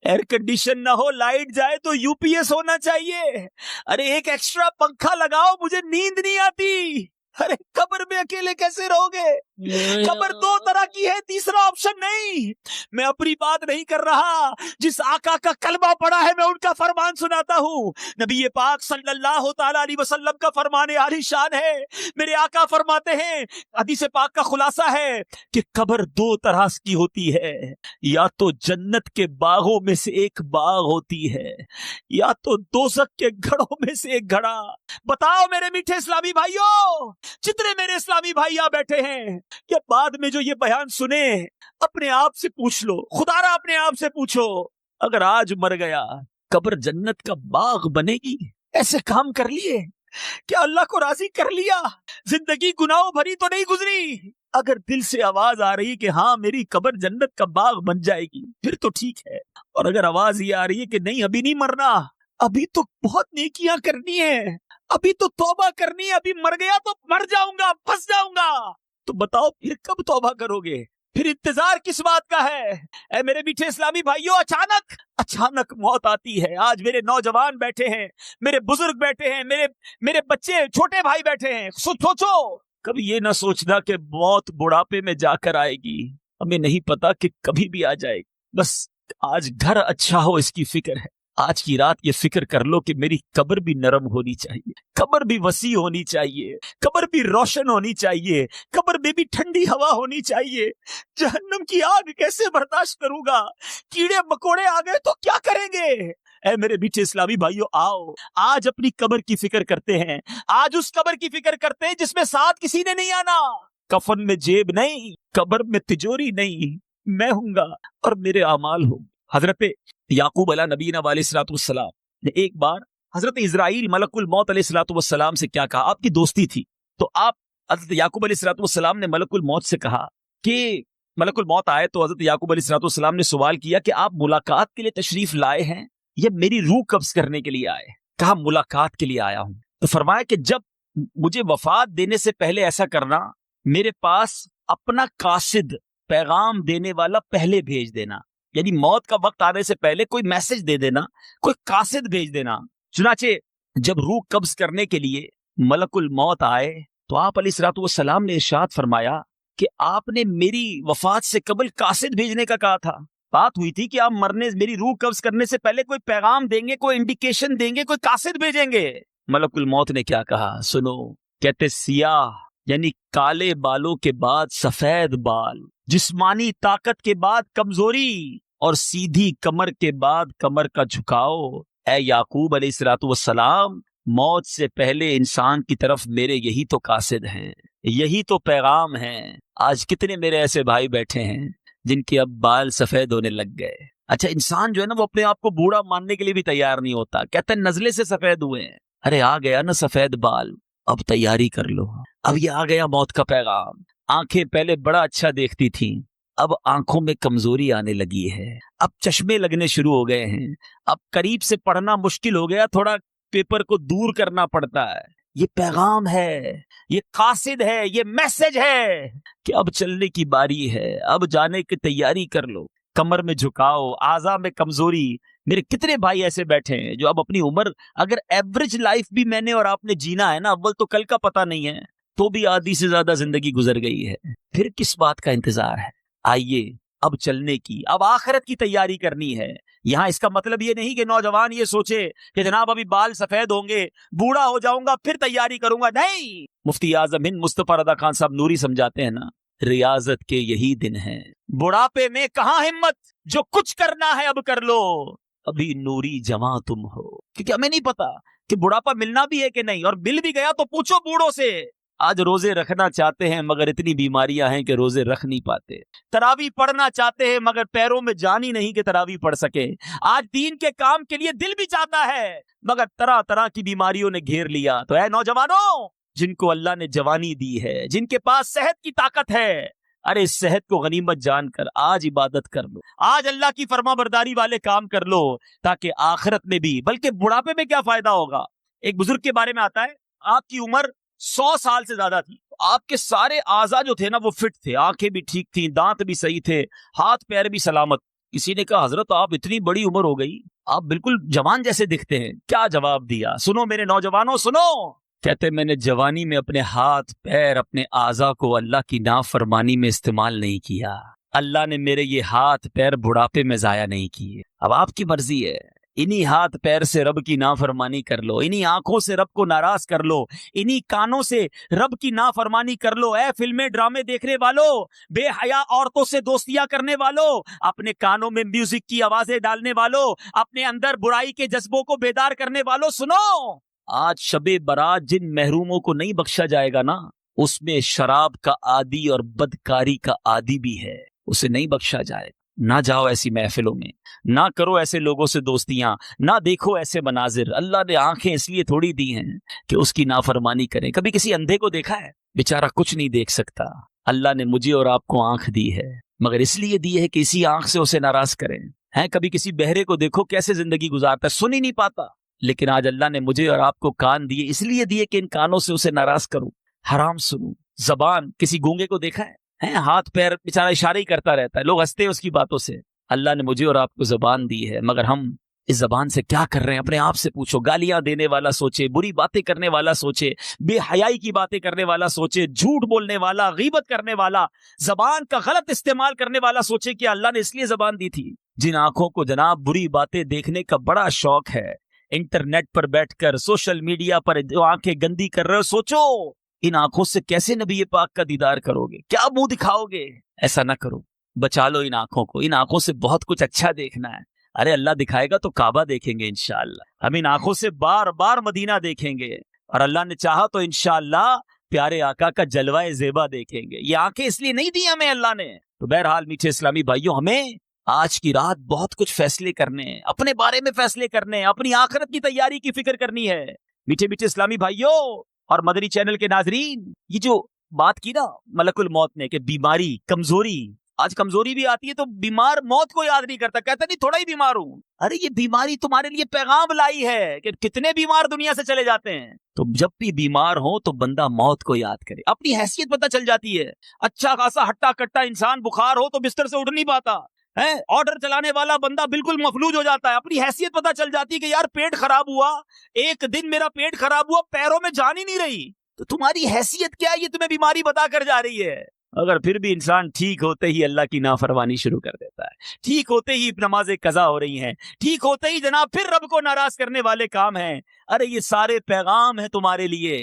ایئر کنڈیشن نہ ہو، لائٹ جائے تو یو پی ایس ہونا چاہیے. ارے ایک ایکسٹرا پنکھا لگاؤ، مجھے نیند نہیں آتی. ارے قبر میں اکیلے کیسے رہو گے؟ قبر دو طرح کی ہے، تیسرا آپشن نہیں. میں اپنی بات نہیں کر رہا، جس آقا کا کلمہ پڑا ہے میں ان کا فرمان سناتا ہوں. نبی پاک صلی اللہ تعالی علیہ وسلم کا فرمان عالی شان ہے. میرے آقا فرماتے ہیں، حدیث پاک کا خلاصہ ہے کہ قبر دو طرح کی ہوتی ہے، یا تو جنت کے باغوں میں سے ایک باغ ہوتی ہے، یا تو دوزخ کے گھڑوں میں سے ایک گھڑا. بتاؤ میرے میٹھے اسلامی بھائیوں، جتنے میرے اسلامی بھائی یہاں بیٹھے ہیں، کہ بعد میں جو یہ بیان سنے اپنے آپ سے پوچھ لو، خدا را اپنے آپ سے پوچھو، اگر آج مر گیا قبر جنت کا باغ بنے گی؟ ایسے کام کر لیے، کیا اللہ کو راضی کر لیا؟ زندگی گناہوں بھری تو نہیں گزری؟ اگر دل سے آواز آ رہی کہ ہاں میری قبر جنت کا باغ بن جائے گی پھر تو ٹھیک ہے، اور اگر آواز یہ آ رہی ہے کہ نہیں ابھی نہیں مرنا، ابھی تو بہت نیکیاں کرنی ہے، ابھی تو توبہ کرنی ہے، ابھی مر گیا تو مر جاؤں گا، پھنس جاؤں گا، تو بتاؤ پھر کب توبہ کرو گے؟ پھر انتظار کس بات کا ہے؟ اے میرے میٹھے اسلامی بھائیوں، اچانک موت آتی ہے. آج میرے نوجوان بیٹھے ہیں، میرے بزرگ بیٹھے ہیں، میرے بچے چھوٹے بھائی بیٹھے ہیں. سوچو کبھی یہ نہ سوچنا کہ موت بڑھاپے میں جا کر آئے گی، ہمیں نہیں پتا کہ کبھی بھی آ جائے گی. بس آج گھر اچھا ہو اس کی فکر ہے. آج کی رات یہ فکر کر لو کہ میری قبر بھی نرم ہونی چاہیے، قبر بھی وسیع ہونی چاہیے، قبر بھی روشن ہونی چاہیے، قبر میں بھی ٹھنڈی ہوا ہونی چاہیے. جہنم کی آگ کیسے برداشت کروں گا؟ کیڑے مکوڑے آ گئے تو کیا کریں گے؟ اے میرے بیچے اسلامی بھائیوں، آؤ آج اپنی قبر کی فکر کرتے ہیں. آج اس قبر کی فکر کرتے ہیں جس میں ساتھ کسی نے نہیں آنا. کفن میں جیب نہیں، قبر میں تجوری نہیں، میں ہوں گا اور میرے اعمال ہوں. حضرت یعقوب علیہ نبینا علیہ الصلوۃ والسلام نے ایک بار حضرت اسرائیل ملک الموت علیہ الصلوۃ والسلام سے کیا کہا؟ آپ کی دوستی تھی تو آپ حضرت یعقوب علیہ الصلوۃ والسلام نے ملک الموت سے کہا کہ ملک الموت آئے تو حضرت یعقوب علیہ الصلوۃ والسلام نے سوال کیا کہ آپ ملاقات کے لیے تشریف لائے ہیں یا میری روح قبض کرنے کے لیے آئے؟ کہا ملاقات کے لیے آیا ہوں. تو فرمایا کہ جب مجھے وفات دینے سے پہلے ایسا کرنا، میرے پاس اپنا قاصد پیغام دینے والا پہلے بھیج دینا، یعنی موت کا وقت آنے سے پہلے کوئی میسج دے دینا، کوئی قاصد بھیج دینا. چنانچہ جب روح قبض کرنے کے لیے ملک الموت آئے تو آپ علیہ الصلوۃ والسلام نے ارشاد فرمایا کہ آپ نے میری وفات سے قبل قاصد بھیجنے کا کہا تھا. بات ہوئی تھی کہ آپ میری روح قبض کرنے سے پہلے کوئی پیغام دیں گے، کوئی انڈیکیشن دیں گے، کوئی قاصد بھیجیں گے. ملک الموت نے کیا کہا سنو، کہتے سیاہ یعنی کالے بالوں کے بعد سفید بال، جسمانی طاقت کے بعد کمزوری اور سیدھی کمر کے بعد کمر کا جھکاؤ. اے یعقوب علیہ الصلوۃ والسلام، موت سے پہلے انسان کی طرف میرے یہی تو قاصد ہیں، یہی تو پیغام ہیں. آج کتنے میرے ایسے بھائی بیٹھے ہیں جن کے اب بال سفید ہونے لگ گئے. اچھا انسان جو ہے نا وہ اپنے آپ کو بوڑھا ماننے کے لیے بھی تیار نہیں ہوتا، کہتا ہے نزلے سے سفید ہوئے ہیں. ارے آ گیا نا سفید بال، اب تیاری کر لو، اب یہ آ گیا موت کا پیغام. آنکھیں پہلے بڑا اچھا دیکھتی تھیں، اب آنکھوں میں کمزوری آنے لگی ہے، اب چشمے لگنے شروع ہو گئے ہیں، اب قریب سے پڑھنا مشکل ہو گیا، تھوڑا پیپر کو دور کرنا پڑتا ہے. یہ پیغام ہے، یہ قاصد ہے، یہ میسج ہے کہ اب چلنے کی باری ہے، اب جانے کی تیاری کر لو. کمر میں جھکاؤ، اعضاء میں کمزوری. میرے کتنے بھائی ایسے بیٹھے ہیں جو اب اپنی عمر، اگر ایوریج لائف بھی میں نے اور آپ نے جینا ہے نا، اول تو کل کا پتہ نہیں ہے، تو بھی آدھی سے زیادہ زندگی گزر گئی ہے، پھر کس بات کا انتظار ہے؟ آئیے اب چلنے کی، اب آخرت کی تیاری کرنی ہے. یہاں اس کا مطلب یہ نہیں کہ نوجوان یہ سوچے کہ جناب ابھی بال سفید ہوں گے، بوڑھا ہو جاؤں گا پھر تیاری کروں گا. نہیں، مفتی اعظم ہند مصطفیٰ رضا خان صاحب نوری سمجھاتے ہیں نا، ریاضت کے یہی دن ہیں، بڑھاپے میں کہاں ہمت، جو کچھ کرنا ہے اب کر لو، ابھی نوری جواں تم ہو. کیونکہ ہمیں نہیں پتا کہ بڑھاپا ملنا بھی ہے کہ نہیں، اور مل بھی گیا تو پوچھو بوڑھوں سے آج روزے رکھنا چاہتے ہیں مگر اتنی بیماریاں ہیں کہ روزے رکھ نہیں پاتے. تراویح پڑھنا چاہتے ہیں مگر پیروں میں جان ہی نہیں کہ تراویح پڑھ سکے. آج دین کے کام کے لیے دل بھی چاہتا ہے مگر طرح طرح کی بیماریوں نے گھیر لیا. تو اے نوجوانوں جن کو اللہ نے جوانی دی ہے، جن کے پاس صحت کی طاقت ہے، ارے اس صحت کو غنیمت جان کر آج عبادت کر لو، آج اللہ کی فرما برداری والے کام کر لو، تاکہ آخرت میں بھی، بلکہ بڑھاپے میں کیا فائدہ ہوگا. ایک بزرگ کے بارے میں آتا ہے آپ کی عمر 100 سال سے زیادہ تھی، آپ کے سارے اعضاء جو تھے نا وہ فٹ تھے، آنکھیں بھی ٹھیک تھیں، دانت بھی صحیح تھے، ہاتھ پیر بھی سلامت. کسی نے کہا حضرت آپ اتنی بڑی عمر ہو گئی، آپ بالکل جوان جیسے دکھتے ہیں. کیا جواب دیا؟ سنو میرے نوجوانوں سنو. کہتے میں نے جوانی میں اپنے ہاتھ پیر اپنے اعضاء کو اللہ کی نافرمانی میں استعمال نہیں کیا. اللہ نے میرے یہ ہاتھ پیر بڑھاپے میں ضائع نہیں کیے. اب آپ کی مرضی ہے، انہی ہاتھ پیر سے رب کی نافرمانی کر لو، انہی آنکھوں سے رب کو ناراض کر لو، انہی کانوں سے رب کی نافرمانی کر لو. اے فلمیں ڈرامے دیکھنے والوں، بے حیا عورتوں سے دوستیاں کرنے والوں، اپنے کانوں میں میوزک کی آوازیں ڈالنے والوں، اپنے اندر برائی کے جذبوں کو بیدار کرنے والوں، سنو. آج شب برات جن محروموں کو نہیں بخشا جائے گا نا، اس میں شراب کا عادی اور بدکاری کا عادی بھی ہے، اسے نہیں بخشا جائے. نہ جاؤ ایسی محفلوں میں، نہ کرو ایسے لوگوں سے دوستیاں، نہ دیکھو ایسے مناظر. اللہ نے آنکھیں اس لیے تھوڑی دی ہیں کہ اس کی نافرمانی کریں. کبھی کسی اندھے کو دیکھا ہے؟ بیچارہ کچھ نہیں دیکھ سکتا. اللہ نے مجھے اور آپ کو آنکھ دی ہے مگر اس لیے دی ہے کہ اسی آنکھ سے اسے ناراض کریں. کبھی کسی بہرے کو دیکھو کیسے زندگی گزارتا ہے، سن ہی نہیں پاتا. لیکن آج اللہ نے مجھے اور آپ کو کان دیے، اس لیے دیے کہ ان کانوں سے اسے ناراض کروں، حرام سنوں. زبان، کسی گونگے کو دیکھا ہے؟ ہاتھ پیر بیچارہ اشارے ہی کرتا رہتا ہے، لوگ ہنستے ہیں اس کی باتوں سے. اللہ نے مجھے اور آپ کو زبان دی ہے مگر ہم اس زبان سے کیا کر رہے ہیں؟ اپنے آپ سے پوچھو. گالیاں دینے والا سوچے، بری باتیں کرنے والا سوچے، بے حیائی کی باتیں کرنے والا سوچے، جھوٹ بولنے والا، غیبت کرنے والا، زبان کا غلط استعمال کرنے والا سوچے کہ اللہ نے اس لیے زبان دی تھی. جن آنکھوں کو جناب بری باتیں دیکھنے کا بڑا شوق ہے، انٹرنیٹ پر بیٹھ کر سوشل میڈیا پر جو آنکھیں گندی کر رہے ہو، سوچو ان آنکھوں سے کیسے نبی پاک کا دیدار کرو گے؟ کیا منہ دکھاؤ گے؟ ایسا نہ کرو، بچا لو ان آنکھوں کو. ان آنکھوں سے بہت کچھ اچھا دیکھنا ہے. ارے اللہ دکھائے گا تو کعبہ دیکھیں گے انشاءاللہ. ہم ان آنکھوں سے بار بار مدینہ دیکھیں گے اور اللہ نے چاہا تو انشاءاللہ پیارے آقا کا جلوہ زیبا دیکھیں گے. یہ آنکھیں اس لیے نہیں دی ہمیں اللہ نے. تو بہرحال میٹھے اسلامی بھائیوں، ہمیں آج کی رات بہت کچھ فیصلے کرنے ہیں، اپنے بارے میں فیصلے کرنے ہیں، اپنی آخرت کی تیاری کی فکر کرنی ہے. میٹھے میٹھے اسلامی بھائیوں اور مدنی چینل کے ناظرین، یہ جو بات کی نا ملک الموت نے کہ بیماری، کمزوری، آج کمزوری بھی آتی ہے تو بیمار موت کو یاد نہیں کرتا، کہتا نہیں تھوڑا ہی بیمار ہوں. ارے یہ بیماری تمہارے لیے پیغام لائی ہے کہ کتنے بیمار دنیا سے چلے جاتے ہیں. تو جب بھی بیمار ہو تو بندہ موت کو یاد کرے. اپنی حیثیت پتہ چل جاتی ہے. اچھا خاصا ہٹا کٹا انسان بخار ہو تو بستر سے اٹھ نہیں پاتا ہے، آرڈر چلانے والا بندہ بالکل مفلوج ہو جاتا ہے. اپنی حیثیت پتہ چل جاتی ہے کہ یار پیٹ خراب ہوا، ایک دن میرا پیٹ خراب ہوا، پیروں میں جان ہی نہیں رہی. تو تمہاری حیثیت کیا ہے یہ تمہیں بیماری بتا کر جا رہی ہے. اگر پھر بھی انسان ٹھیک ہوتے ہی اللہ کی نافرمانی شروع کر دیتا ہے، ٹھیک ہوتے ہی نمازیں قضا ہو رہی ہیں، ٹھیک ہوتے ہی جناب پھر رب کو ناراض کرنے والے کام ہیں. ارے یہ سارے پیغام ہیں تمہارے لیے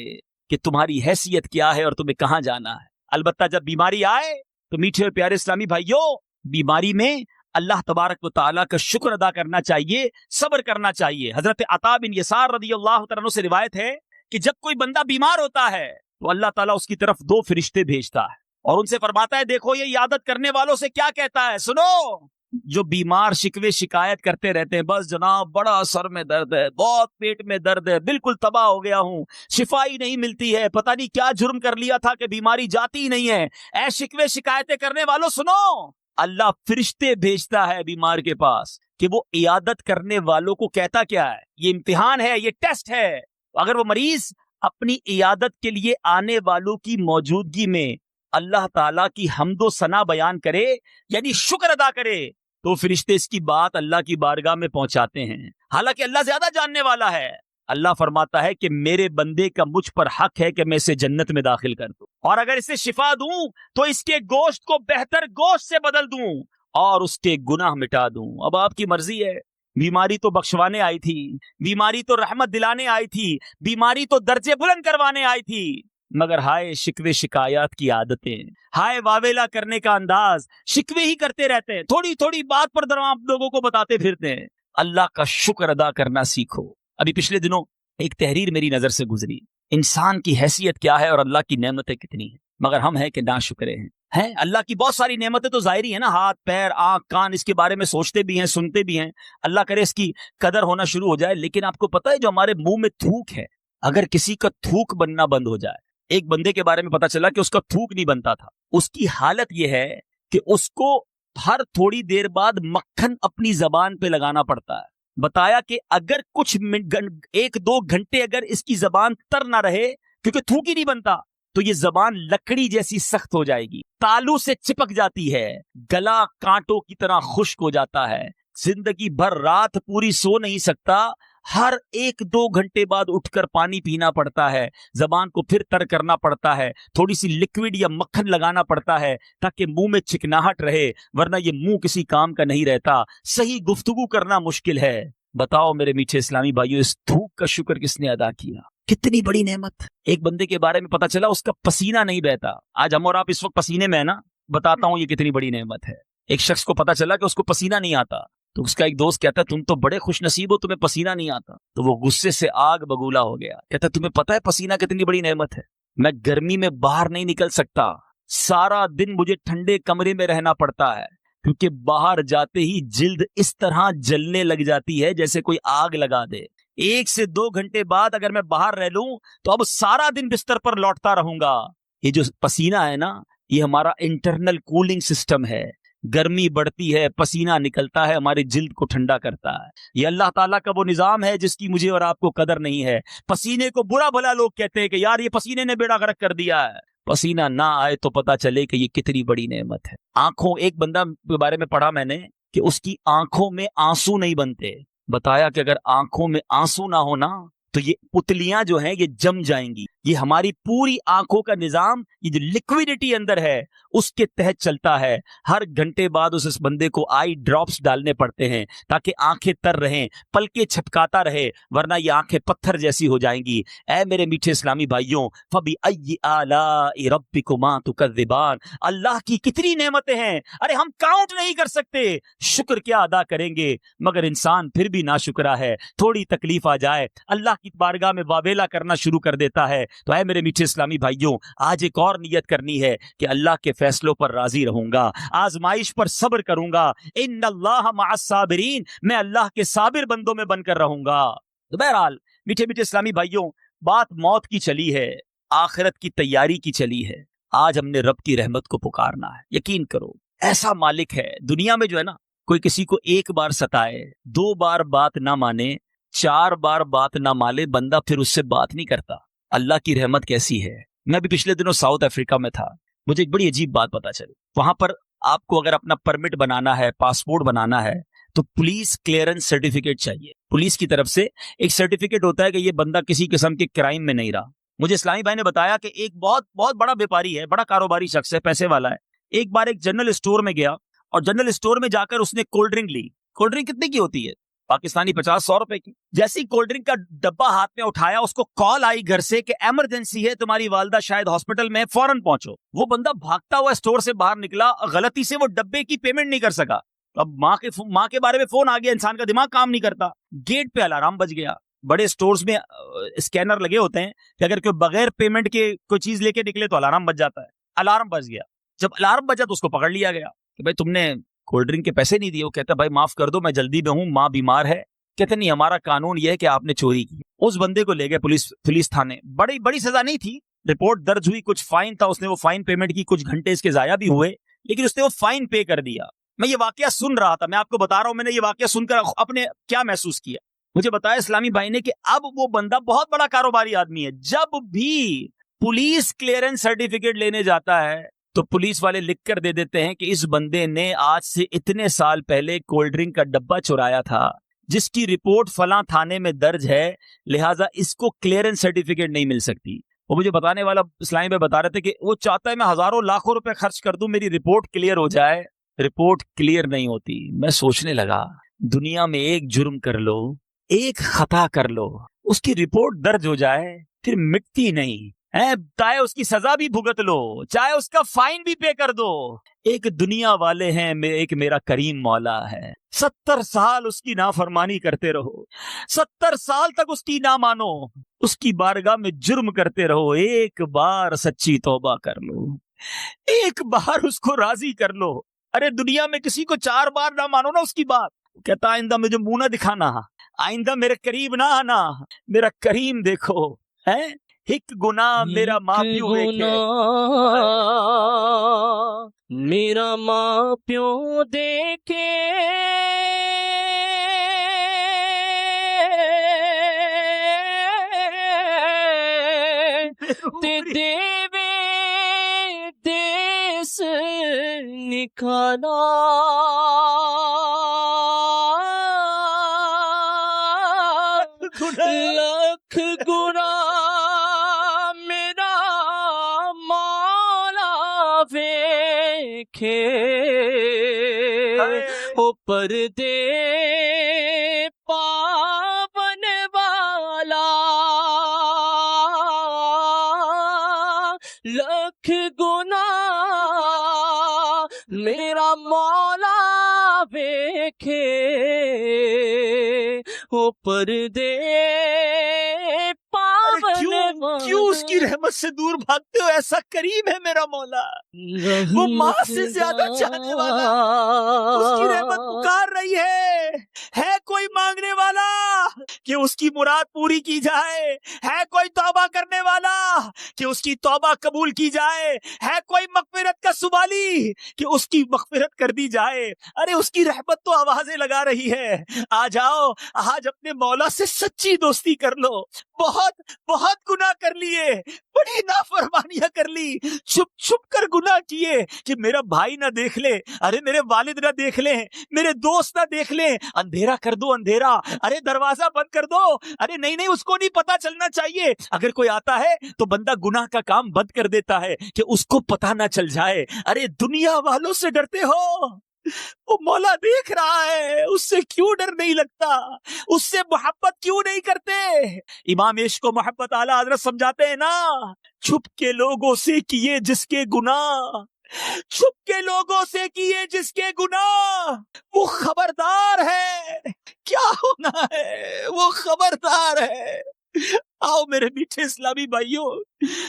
کہ تمہاری حیثیت کیا ہے اور تمہیں کہاں جانا ہے. البتہ جب بیماری آئے تو میٹھے اور پیارے اسلامی بھائیوں، بیماری میں اللہ تبارک و تعالیٰ کا شکر ادا کرنا چاہیے، صبر کرنا چاہیے. حضرت عطا بن یسار رضی اللہ تعالیٰ عنہ سے روایت ہے کہ جب کوئی بندہ بیمار ہوتا ہے تو اللہ تعالیٰ اس کی طرف 2 فرشتے بھیجتا ہے اور ان سے فرماتا ہے دیکھو یہ عیادت کرنے والوں سے کیا کہتا ہے، سنو. جو بیمار شکوے شکایت کرتے رہتے ہیں، بس جناب بڑا سر میں درد ہے، بہت پیٹ میں درد ہے، بالکل تباہ ہو گیا ہوں، شفا ہی نہیں ملتی ہے، پتہ نہیں کیا جرم کر لیا تھا کہ بیماری جاتی ہی نہیں ہے، اے شکوے شکایتیں کرنے والوں سنو، اللہ فرشتے بھیجتا ہے بیمار کے پاس کہ وہ عیادت کرنے والوں کو کہتا کیا ہے. یہ امتحان ہے، یہ ٹیسٹ ہے. اگر وہ مریض اپنی عیادت کے لیے آنے والوں کی موجودگی میں اللہ تعالیٰ کی حمد و ثنا بیان کرے، یعنی شکر ادا کرے، تو فرشتے اس کی بات اللہ کی بارگاہ میں پہنچاتے ہیں. حالانکہ اللہ زیادہ جاننے والا ہے. اللہ فرماتا ہے کہ میرے بندے کا مجھ پر حق ہے کہ میں اسے جنت میں داخل کر دوں، اور اگر اسے شفا دوں تو اس کے گوشت کو بہتر گوشت سے بدل دوں اور اس کے گناہ مٹا دوں. اب آپ کی مرضی ہے. بیماری تو بخشوانے آئی تھی، بیماری تو رحمت دلانے آئی تھی، بیماری تو درجے بلند کروانے آئی تھی، مگر ہائے شکوے شکایات کی عادتیں، ہائے واویلا کرنے کا انداز، شکوے ہی کرتے رہتے ہیں، تھوڑی تھوڑی بات پر آپ لوگوں کو بتاتے پھرتے ہیں. اللہ کا شکر ادا کرنا سیکھو. ابھی پچھلے دنوں ایک تحریر میری نظر سے گزری. انسان کی حیثیت کیا ہے اور اللہ کی نعمتیں کتنی ہیں، مگر ہم ہیں کہ ناشکرے ہیں اللہ کی بہت ساری نعمتیں تو ظاہری ہیں نا، ہاتھ پیر آنکھ کان، اس کے بارے میں سوچتے بھی ہیں سنتے بھی ہیں، اللہ کرے اس کی قدر ہونا شروع ہو جائے۔ لیکن آپ کو پتہ ہے جو ہمارے منہ میں تھوک ہے، اگر کسی کا تھوک بننا بند ہو جائے، ایک بندے کے بارے میں پتہ چلا کہ اس کا تھوک نہیں بنتا تھا، اس کی حالت یہ ہے کہ اس کو ہر تھوڑی دیر بعد مکھن اپنی زبان پہ لگانا پڑتا ہے۔ بتایا کہ اگر کچھ 1-2 گھنٹے اگر اس کی زبان تر نہ رہے کیونکہ تھوک ہی نہیں بنتا تو یہ زبان لکڑی جیسی سخت ہو جائے گی، تالو سے چپک جاتی ہے، گلا کانٹوں کی طرح خشک ہو جاتا ہے، زندگی بھر رات پوری سو نہیں سکتا، ہر 1-2 گھنٹے بعد اٹھ کر پانی پینا پڑتا ہے، زبان کو پھر تر کرنا پڑتا ہے، تھوڑی سی لکوڈ یا مکھن لگانا پڑتا ہے تاکہ منہ میں چکناہٹ رہے، ورنہ یہ منہ کسی کام کا نہیں رہتا، صحیح گفتگو کرنا مشکل ہے۔ بتاؤ میرے میٹھے اسلامی بھائیو، اس تھوک کا شکر کس نے ادا کیا؟ کتنی بڑی نعمت۔ ایک بندے کے بارے میں پتا چلا اس کا پسینہ نہیں بہتا، آج ہم اور آپ اس وقت پسینے میں ہے نا، بتاتا ہوں یہ کتنی بڑی نعمت ہے۔ ایک شخص کو پتا چلا کہ اس کو پسینہ نہیں آتا، تو اس کا ایک دوست کہتا ہے تم تو بڑے خوش نصیب ہو، تمہیں پسینہ نہیں آتا، تو وہ غصے سے آگ بگولا ہو گیا، کہتا ہے تمہیں پتا ہے پسینہ کتنی بڑی نعمت ہے، میں گرمی میں باہر نہیں نکل سکتا، سارا دن مجھے ٹھنڈے کمرے میں رہنا پڑتا ہے، کیونکہ باہر جاتے ہی جلد اس طرح جلنے لگ جاتی ہے جیسے کوئی آگ لگا دے، 1 سے 2 گھنٹے بعد اگر میں باہر رہ لوں تو اب سارا دن بستر پر لوٹتا رہوں گا۔ یہ جو پسینہ ہے نا، یہ ہمارا انٹرنل کولنگ سسٹم ہے، گرمی بڑھتی ہے، پسینہ نکلتا ہے، ہماری جلد کو ٹھنڈا کرتا ہے۔ یہ اللہ تعالیٰ کا وہ نظام ہے جس کی مجھے اور آپ کو قدر نہیں ہے۔ پسینے کو برا بھلا لوگ کہتے ہیں کہ یار یہ پسینے نے بیڑا غرق کر دیا ہے، پسینہ نہ آئے تو پتا چلے کہ یہ کتنی بڑی نعمت ہے۔ آنکھوں، ایک بندہ کے بارے میں پڑھا میں نے کہ اس کی آنکھوں میں آنسو نہیں بنتے، بتایا کہ اگر آنکھوں میں آنسو نہ ہونا تو یہ پتلیاں جو ہیں یہ جم جائیں گی۔ یہ ہماری پوری آنکھوں کا نظام، یہ جو لیکویڈیٹی اندر ہے اس کے تحت چلتا ہے۔ ہر گھنٹے بعد اس بندے کو آئی ڈراپس ڈالنے پڑتے ہیں تاکہ آنکھیں تر رہیں، پلکیں چھپکاتا رہے، ورنہ یہ آنکھیں پتھر جیسی ہو جائیں گی۔ اے میرے میٹھے اسلامی بھائیوں، فَبِأَيِّ آلَاءِ رَبِّكُمَا تُكَذِّبَانِ، اللہ کی کتنی نعمتیں ہیں، ارے ہم کاؤنٹ نہیں کر سکتے، شکر کیا ادا کریں گے، مگر انسان پھر بھی ناشکرا ہے، تھوڑی تکلیف آ جائے اللہ کی بارگاہ میں واویلا کرنا شروع کر دیتا ہے۔ تو اے میرے میٹھے اسلامی بھائیوں، آج ایک اور نیت کرنی ہے کہ اللہ کے فیصلوں پر راضی رہوں گا، آزمائش پر صبر کروں گا، ان اللہ مع الصابرین، میں اللہ کے صابر بندوں میں بن کر رہوں گا۔ تو بہرحال میٹھے میٹھے اسلامی بھائیوں، بات موت کی چلی ہے، آخرت کی تیاری کی چلی ہے، آج ہم نے رب کی رحمت کو پکارنا ہے۔ یقین کرو ایسا مالک ہے دنیا میں جو ہے نا، کوئی کسی کو 1 بار ستائے، 2 بار بات نہ مانے، 4 بار بات نہ مانے، بندہ پھر اس سے بات نہیں کرتا۔ اللہ کی رحمت کیسی ہے۔ میں بھی پچھلے دنوں ساؤتھ افریقہ میں تھا، مجھے ایک بڑی عجیب بات پتا چلی، وہاں پر آپ کو اگر اپنا پرمٹ بنانا ہے، پاسپورٹ بنانا ہے، تو پولیس کلیئرنس سرٹیفکیٹ چاہیے۔ پولیس کی طرف سے ایک سرٹیفکیٹ ہوتا ہے کہ یہ بندہ کسی قسم کے کرائم میں نہیں رہا۔ مجھے اسلامی بھائی نے بتایا کہ ایک بہت بڑا بیپاری ہے، بڑا کاروباری شخص ہے، پیسے والا ہے، ایک بار ایک جنرل اسٹور میں گیا اور جنرل اسٹور میں جا کر اس نے کولڈ ڈرنک لی۔ کولڈ ڈرنک کتنے کی ہوتی ہے؟ پاکستانی 50-100 روپے کی۔ جیسے ہی کولڈ ڈرنک کا ڈبہ ہاتھ میں اٹھایا، اس کو کال آئی گھر سے کہ ایمرجنسی ہے، تمہاری والدہ شاید ہاسپٹل میں، فوراً پہنچو۔ وہ بندہ بھاگتا ہوا اسٹور سے باہر نکلا، غلطی سے وہ ڈبے کی پیمنٹ نہیں کر سکا، اب ماں کے بارے میں فون آ گیا، انسان کا دماغ کام نہیں کرتا، گیٹ پہ الارم بج گیا۔ بڑے اسٹورز میں اسکینر لگے ہوتے ہیں کہ اگر کوئی بغیر پیمنٹ کے کوئی چیز لے کے نکلے تو الارم بج جاتا ہے۔ الارم بج گیا، جب الارم بجا تو اس کو پکڑ لیا گیا کہ بھائی تم نے کولڈ ڈرنک کے پیسے نہیں دیے۔ وہ کہتا بھائی معاف کر دو، میں جلدی میں ہوں، ماں بیمار ہے۔ کہتے نہیں، ہمارا قانون یہ ہے کہ آپ نے چوری کی۔ اس بندے کو لے گئے پولیس تھانے، بڑی سزا نہیں تھی، رپورٹ درج ہوئی، کچھ فائن تھا، اس نے وہ فائن پیمنٹ کی، کچھ گھنٹے اس کے ضائع بھی ہوئے، لیکن اس نے وہ فائن پے کر دیا۔ میں یہ واقعہ سن رہا تھا، میں آپ کو بتا رہا ہوں، میں نے یہ واقعہ سن کر اپنے کیا محسوس کیا۔ مجھے بتایا اسلامی بھائی نے کہ اب وہ بندہ بہت بڑا کاروباری آدمی ہے، جب بھی پولیس کلیئرنس سرٹیفکیٹ لینے جاتا ہے تو پولیس والے لکھ کر دے دیتے ہیں کہ اس بندے نے آج سے اتنے سال پہلے کولڈ ڈرنک کا ڈبہ چرایا تھا، جس کی رپورٹ فلاں تھانے میں درج ہے، لہٰذا اس کو کلیئرنس سرٹیفکیٹ نہیں مل سکتی۔ وہ مجھے بتانے والا اسلامی بھائی بتا رہے تھے کہ وہ چاہتا ہے میں ہزاروں لاکھوں روپے خرچ کر دوں، میری رپورٹ کلیئر ہو جائے، رپورٹ کلیئر نہیں ہوتی۔ میں سوچنے لگا، دنیا میں ایک جرم کر لو، ایک خطا کر لو، اس کی رپورٹ درج ہو جائے، پھر مٹتی نہیں، چاہے اس کی سزا بھی بھگت لو، چاہے اس کا فائن بھی پے کر دو۔ ایک دنیا والے ہیں، ایک میرا کریم مولا ہے، 70 سال اس کی نافرمانی کرتے رہو، 70 سال تک اس کی نہ مانو، اس کی بارگاہ میں جرم کرتے رہو، ایک بار سچی توبہ کر لو، ایک بار اس کو راضی کر لو۔ ارے دنیا میں کسی کو 4 بار نہ مانو نا اس کی بات، کہتا آئندہ مجھے منہ نہ دکھانا، آئندہ میرے قریب نہ آنا، میرا کریم دیکھو ہے۔ ایک گناہ میرا ماں پیو دیکھے، میرا ماں پیو دیکھے، تے دیوے دیس نکالا، لکھ گناہ میرا مولا ویکھے، او پردے پاون والا، لکھ گناہ میرا مولا ویکھے، او پردے کیوں اس کی رحمت سے دور بھاگتے ہو؟ ایسا کریم ہے میرا مولا، وہ ماں سے زیادہ چاہنے والا، اس کی رحمت پکار رہی ہے کوئی مانگنے والا کہ اس کی مراد پوری کی جائے، ہے کوئی توبہ کرنے والا کہ اس کی توبہ قبول کی جائے، ہے کوئی مغفرت کا سوالی کہ اس کی مغفرت کر دی جائے۔ ارے اس کی رحمت تو آوازیں لگا رہی ہے، آ جاؤ آج اپنے مولا سے سچی دوستی کر لو۔ بہت گناہ کر لیے، بڑی نافرمانیاں کر لی، چھپ کر گناہ کیے کہ میرا بھائی نہ دیکھ لے، ارے میرے والد نہ دیکھ لیں، میرے دوست نہ دیکھ لیں، اندھیرا کر دو اندھیرا، ارے دروازہ بند کر دو، ارے نہیں اس کو نہیں پتا چلنا چاہیے۔ اگر کوئی آتا ہے تو بندہ گناہ کا کام بند کر دیتا ہے کہ اس کو پتا نہ چل جائے۔ ارے دنیا والوں سے ڈرتے ہو، وہ مولا دیکھ رہا ہے، اس سے کیوں ڈر نہیں لگتا، اس سے محبت کیوں نہیں کرتے؟ امام عشق و محبت اعلیٰ حضرت سمجھاتے ہیں نا، چھپ کے لوگوں سے کیے جس کے گناہ، چھپ کے لوگوں سے کیے جس کے گناہ، وہ خبردار ہے کیا ہونا ہے، وہ خبردار ہے۔ آؤ میرے میٹھے اسلامی بھائیوں،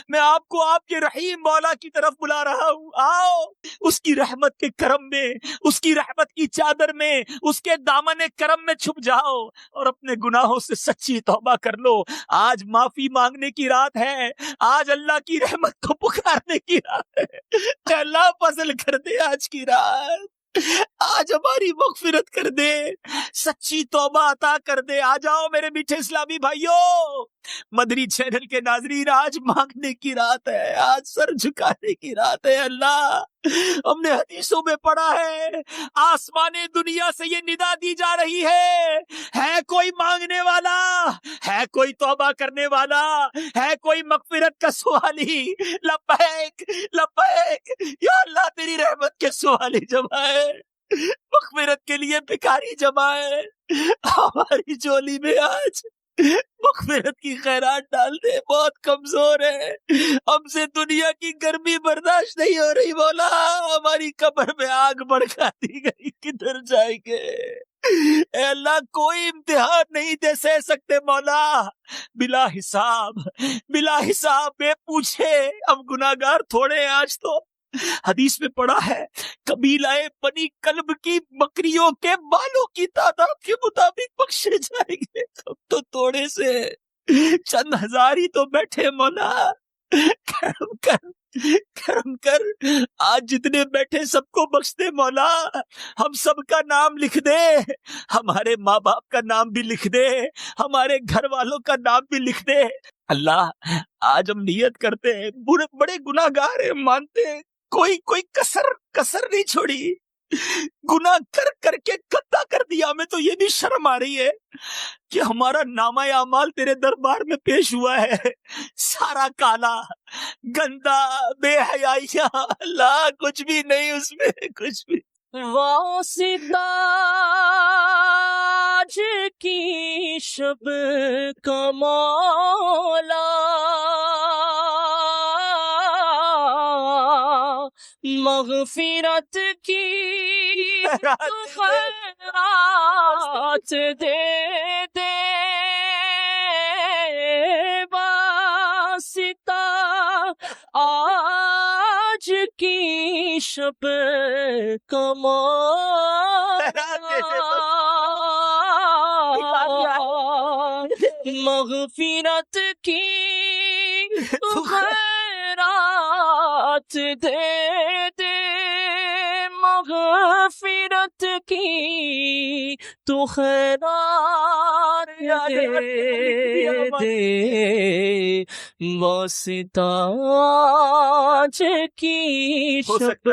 میں آپ کو آپ کے رحیم مولا کی طرف بلا رہا ہوں۔ آؤ اس کی رحمت کے کرم میں، اس کی رحمت کی چادر میں، اس کے دامن کرم میں چھپ جاؤ اور اپنے گناہوں سے سچی توبہ کر لو۔ آج معافی مانگنے کی رات ہے، آج اللہ کی رحمت کو پکارنے کی رات ہے۔ اللہ فضل کر دے آج کی رات، آج ہماری مغفرت کر دے، سچی توبہ عطا کر دے۔ آ جاؤ میرے میٹھے اسلامی بھائیوں، مدنی چینل کے ناظرین، آج مانگنے کی رات ہے، آج سر جھکانے کی رات ہے۔ اللہ ہم نے حدیثوں میں پڑھا ہے، آسمان دنیا سے یہ ندا دی جا رہی ہے کوئی مانگنے والا، ہے کوئی توبہ کرنے والا، ہے کوئی مغفرت کا سوالی؟ لبیک لبیک یا اللہ، تیری رحمت کے سوالی جمع ہے، مغفرت کے لیے بھکاری جمع ہے، ہماری جولی میں آج مغفرت کی خیرات ڈال دے، بہت کمزور ہے، ہم سے دنیا کی گرمی برداشت نہیں ہو رہی مولا، ہماری قبر میں آگ بڑھا دی گئی، کدھر جائیں گے؟ اے اللہ کوئی امتحان نہیں دے سہ سکتے مولا، بلا حساب بے پوچھے، ہم گناہگار تھوڑے ہیں آج تو۔ حدیث میں پڑھا ہے قبیلہ بنی کلب کی بکریوں کے بالوں کی تعداد کے مطابق بخشے جائیں گے، ہم تو توڑے سے چند ہزار ہی تو بیٹھے مولا، کرم کر آج جتنے بیٹھے سب کو بخش دے مولا، ہم سب کا نام لکھ دے، ہمارے ماں باپ کا نام بھی لکھ دے، ہمارے گھر والوں کا نام بھی لکھ دے۔ اللہ آج ہم نیت کرتے ہیں، بڑے گناہگار ہیں، مانتے ہیں، کوئی کسر نہیں چھوڑی، گناہ کر کے گندا کر دیا، ہمیں تو یہ بھی شرم آ رہی ہے کہ ہمارا نامہ اعمال تیرے دربار میں پیش ہوا ہے، سارا کالا گندا بے حیائیاں، اللہ کچھ بھی نہیں اس میں، کچھ بھی۔ واسطہ آج کی شب کا مولا، مغفرت کی خیرات دے آج کی شب مغفرت کی تو خیرات دے دے، مغفرت کی تو خیرات دے دے، واسطہ آج کی شب۔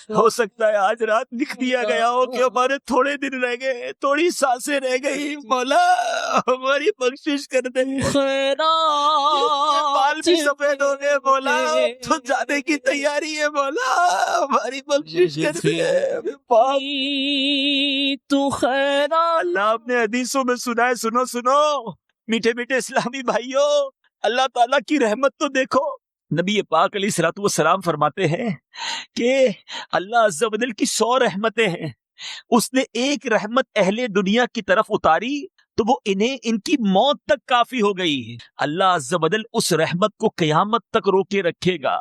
ہو سکتا ہے آج رات لکھ دیا گیا ہو کہ ہمارے تھوڑے دن رہ گئے، تھوڑی سانسیں رہ گئی، مولا ہماری بخشش کر دے۔ بال بھی سفید ہو گئے مولا، تو جانے کی تیاری ہے مولا، ہماری بخشش کر دے۔ تو خیرات اللہ آپ نے حدیثوں میں سنا ہے، سنو سنو میٹھے میٹھے اسلامی بھائیوں، اللہ تعالیٰ کی رحمت تو دیکھو۔ نبی پاک علیہ الصلوۃ والسلام فرماتے ہیں کہ اللہ عز و جل کی 100 رحمتیں ہیں، اس نے ایک رحمت اہل دنیا کی طرف اتاری تو وہ انہیں ان کی موت تک کافی ہو گئی۔ اللہ عز و جل اس رحمت کو قیامت تک روکے رکھے گا،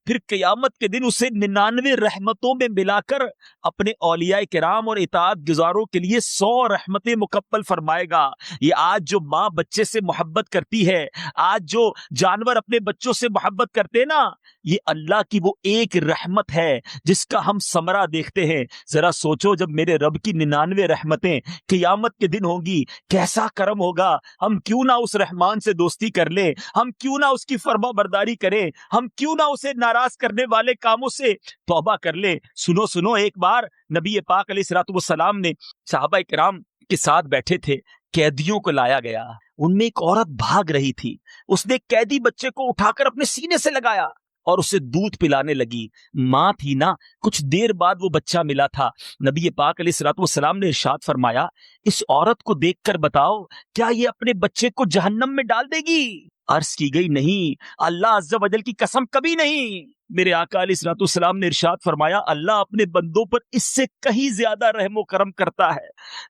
پھر قیامت کے دن اسے 99 رحمتوں میں ملا کر اپنے اولیاء کرام اور اطاعت گزاروں کے لیے 100 رحمتیں مکمل فرمائے گا۔ یہ آج جو ماں بچے سے محبت کرتی ہے، آج جو جانور اپنے بچوں سے محبت کرتے نا، یہ اللہ کی وہ ایک رحمت ہے جس کا ہم ثمرہ دیکھتے ہیں۔ ذرا سوچو جب میرے رب کی 99 رحمتیں قیامت کے دن ہوں گی، کیسا کرم ہوگا۔ ہم کیوں نہ اس رحمان سے دوستی کر لیں، ہم کیوں نہ اس کی فرما برداری کریں، ہم کیوں نہ اسے ناراض کرنے والے کاموں سے توبہ کر لیں۔ سنو سنو، ایک بار نبی پاک علیہ الصلوۃ والسلام نے صحابہ کرام کے ساتھ بیٹھے تھے، قیدیوں کو لایا گیا، ان میں ایک عورت بھاگ رہی تھی، اس نے قیدی بچے کو اٹھا کر اپنے سینے سے لگایا اور اسے دودھ پلانے لگی۔ ماں تھی نا، کچھ دیر بعد وہ بچہ ملا تھا۔ نبی پاک علیہ الصلوۃ والسلام نے ارشاد فرمایا، اس عورت کو دیکھ کر بتاؤ کیا یہ اپنے بچے کو جہنم میں ڈال دے گی؟ عرض کی گئی نہیں، اللہ عز و جل کی قسم کبھی نہیں۔ میرے آقا علیہ الصلوۃ والسلام نے ارشاد فرمایا، اللہ اپنے بندوں پر اس سے کہیں زیادہ رحم و کرم کرتا ہے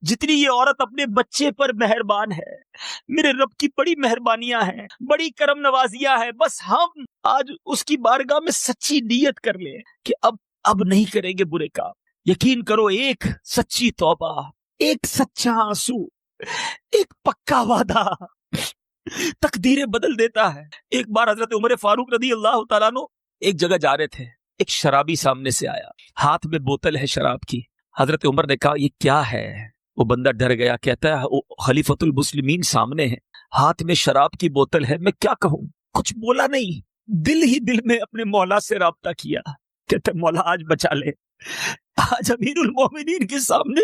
جتنی یہ عورت اپنے بچے پر مہربان ہے۔ میرے رب کی بڑی مہربانیاں ہیں، بڑی کرم نوازیاں ہیں، بس ہم آج اس کی بارگاہ میں سچی نیت کر لیں کہ اب نہیں کریں گے برے کام۔ یقین کرو، ایک سچی توبہ، ایک سچا آنسو، ایک پکا وعدہ تقدیریں بدل دیتا ہے۔ ایک بار حضرت عمر فاروق رضی اللہ تعالیٰ عنہ ایک جگہ جا رہے تھے، ایک شرابی سامنے سے آیا، ہاتھ میں بوتل ہے شراب کی۔ حضرت عمر نے کہا یہ کیا ہے؟ وہ بندہ ڈر گیا، کہتا ہے خلیفۃ المسلمین سامنے ہے، ہاتھ میں شراب کی بوتل ہے، میں کیا کہوں؟ کچھ بولا نہیں، دل ہی دل میں اپنے مولا سے رابطہ کیا، کہتے مولا آج بچا لے، آج امیر المومنین کے سامنے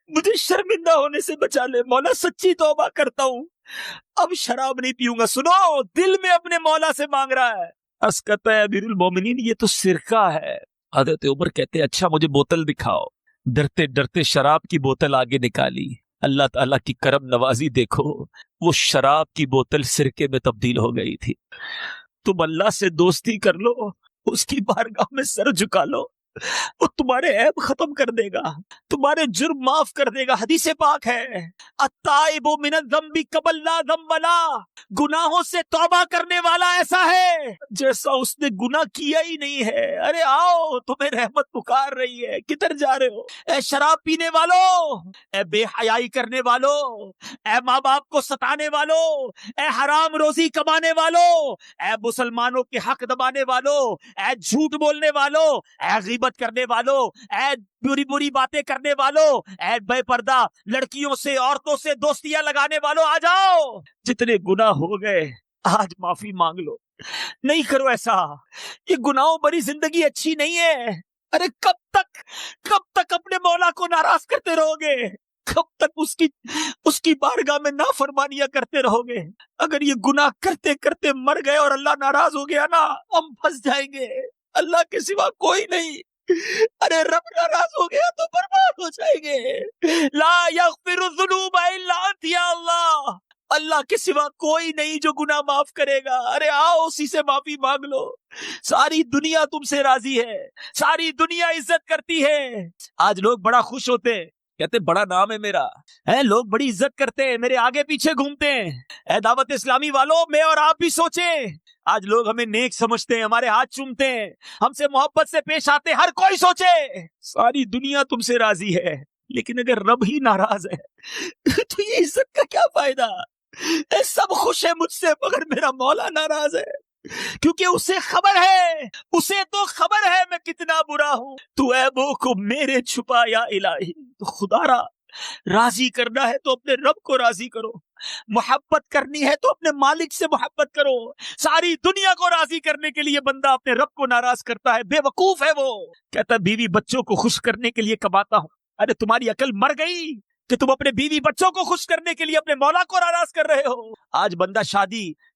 مجھے شرمندہ ہونے سے بچا لے، مولا سچی توبہ کرتا ہوں، اب شراب نہیں پیوں گا۔ سنو، دل میں اپنے مولا سے مانگ رہا ہے۔ عرض کرتا ہے امیر المومنین یہ تو سرکہ ہے۔ حضرت عمر کہتے اچھا مجھے بوتل دکھاؤ۔ ڈرتے ڈرتے شراب کی بوتل آگے نکالی، اللہ تعالیٰ کی کرم نوازی دیکھو، وہ شراب کی بوتل سرکے میں تبدیل ہو گئی تھی۔ تم اللہ سے دوستی کر لو، اس کی بارگاہ میں سر جھکا لو، وہ تمہارے عیب ختم کر دے گا، تمہارے جرم معاف کر دے گا۔ حدیث پاک ہے، التائب من الذنب کمن لا ذنب لہ، گناہوں سے توبہ کرنے والا ایسا ہے جیسا اس نے گناہ کیا ہی نہیں ہے۔ ارے آؤ، تمہیں رحمت پکار رہی ہے، کدھر جا رہے ہو؟ اے شراب پینے والو، اے بے حیائی کرنے والو، اے ماں باپ کو ستانے والو، اے حرام روزی کمانے والو، اے مسلمانوں کے حق دبانے والو، اے جھوٹ بولنے والو، اے غیبت کرنے والو، اے بری بری باتیں کرنے والو، اے بے پردہ لڑکیوں سے عورتوں سے دوستیاں لگانے والو، آ جاؤ، جتنے گناہ ہو گئے آج معافی مانگ لو۔ نہیں کرو ایسا، یہ گناہوں بری زندگی اچھی نہیں ہے۔ ارے کب تک اپنے مولا کو ناراض کرتے رہو گے؟ کب تک اس کی بارگاہ میں نافرمانیاں کرتے رہو گے؟ اگر یہ گناہ کرتے کرتے مر گئے اور اللہ ناراض ہو گیا نا، ہم پھنس جائیں گے، اللہ کے سوا کوئی نہیں۔ ارے رب ناراض ہو گیا تو برباد ہو جائیں گے۔ لا یغفر الذنوب الا انت یا اللہ، اللہ کے سوا کوئی نہیں جو گناہ معاف کرے گا۔ ارے آؤ اسی سے معافی مانگ لو، ساری دنیا تم سے راضی ہے، ساری دنیا عزت کرتی ہے۔ آج لوگ بڑا خوش ہوتے ہیں کہتے بڑا نام ہے میرا، ہے لوگ بڑی عزت کرتے ہیں، میرے آگے پیچھے گھومتے ہیں۔ اے دعوت اسلامی والوں، میں اور آپ بھی سوچیں، آج لوگ ہمیں نیک سمجھتے ہیں، ہمارے ہاتھ چومتے ہیں، ہم سے محبت سے پیش آتے ہیں، ہر کوئی سوچے ساری دنیا تم سے راضی ہے، لیکن اگر رب ہی ناراض ہے تو یہ عزت کا کیا فائدہ؟ اے سب خوش ہے مجھ سے مگر میرا مولا ناراض ہے، کیونکہ اسے خبر ہے، اسے تو خبر ہے میں کتنا برا ہوں۔ تو عیبوں کو میرے چھپا یا الہی، تو خدا را راضی کرنا ہے تو اپنے رب کو راضی کرو، محبت کرنی ہے تو اپنے مالک سے محبت کرو۔ ساری دنیا کو راضی کرنے کے لیے بندہ اپنے رب کو ناراض کرتا ہے، بے وقوف ہے وہ۔ کہتا ہے بیوی بچوں کو خوش کرنے کے لیے کماتا ہوں۔ ارے تمہاری عقل مر گئی کہ تم اپنے بیوی بچوں کو خوش کرنے کے لیے اپنے مولا کو ناراض کر رہے ہو۔ آج بندہ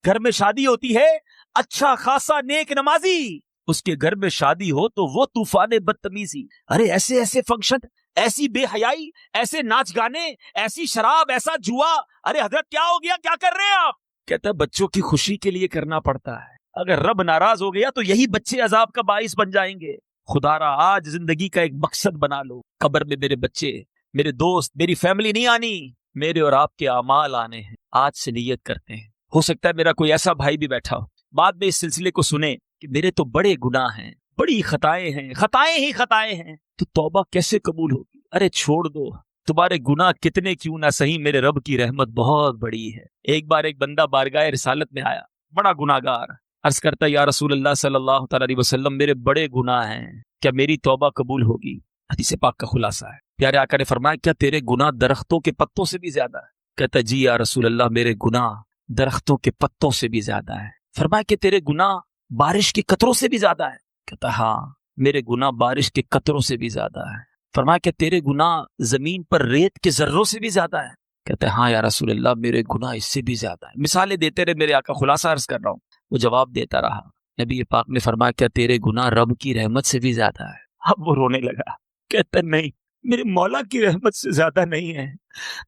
گھر میں شادی ہوتی ہے، اچھا خاصا نیک نمازی، اس کے گھر میں شادی ہو تو وہ طوفان بدتمیزی، ارے ایسے ایسے فنکشن، ایسی بے حیائی، ایسے ناچ گانے، ایسی شراب، ایسا جوا، ارے حضرت کیا ہو گیا، کیا کر رہے ہیں آپ؟ کہتا ہے بچوں کی خوشی کے لیے کرنا پڑتا ہے، اگر رب ناراض ہو گیا تو یہی بچے عذاب کا باعث بن جائیں گے۔ خدا را آج زندگی کا ایک مقصد بنا لو، قبر میں میرے بچے، میرے دوست، میری فیملی نہیں آنی، میرے اور آپ کے اعمال آنے ہیں۔ آج سے نیت کرتے ہیں، ہو سکتا ہے میرا کوئی ایسا بھائی بھی بیٹھا ہو بعد میں اس سلسلے کو سنے کہ میرے تو بڑے گناہ ہیں، بڑی خطائیں ہیں، خطائیں ہی خطائیں ہیں، تو توبہ کیسے قبول ہوگی؟ ارے چھوڑ دو، تمہارے گناہ کتنے کیوں نہ سہی، میرے رب کی رحمت بہت بڑی ہے۔ ایک بار ایک بندہ بارگاہ رسالت میں آیا، بڑا گناہگار، عرض کرتا یا رسول اللہ صلی اللہ تعالی علیہ وسلم، میرے بڑے گناہ ہیں، کیا میری توبہ قبول ہوگی؟ حدیث پاک کا خلاصہ ہے، پیارے آقا نے فرمایا کیا تیرے گناہ درختوں کے پتوں سے بھی زیادہ ہے؟ کہتا جی یا رسول اللہ، میرے گناہ درختوں کے پتوں سے بھی زیادہ ہے۔ فرمایا کہ تیرے گناہ بارش کے قطروں سے بھی زیادہ ہے؟ کہتا ہاں، میرے گناہ بارش کے قطروں سے بھی زیادہ ہے۔ فرمایا کہ تیرے گناہ زمین پر ریت کے ذروں سے بھی زیادہ ہے؟ کہتے ہاں یا رسول اللہ، میرے گناہ اس سے بھی زیادہ ہے۔ مثالیں دیتے رہے میرے آقا، خلاصہ عرض کر رہا ہوں، وہ جواب دیتا رہا۔ نبی پاک نے فرمایا کیا تیرے گناہ رب کی رحمت سے بھی زیادہ ہے؟ اب وہ رونے لگا، کہتا نہیں، میرے مولا کی رحمت سے زیادہ نہیں ہے،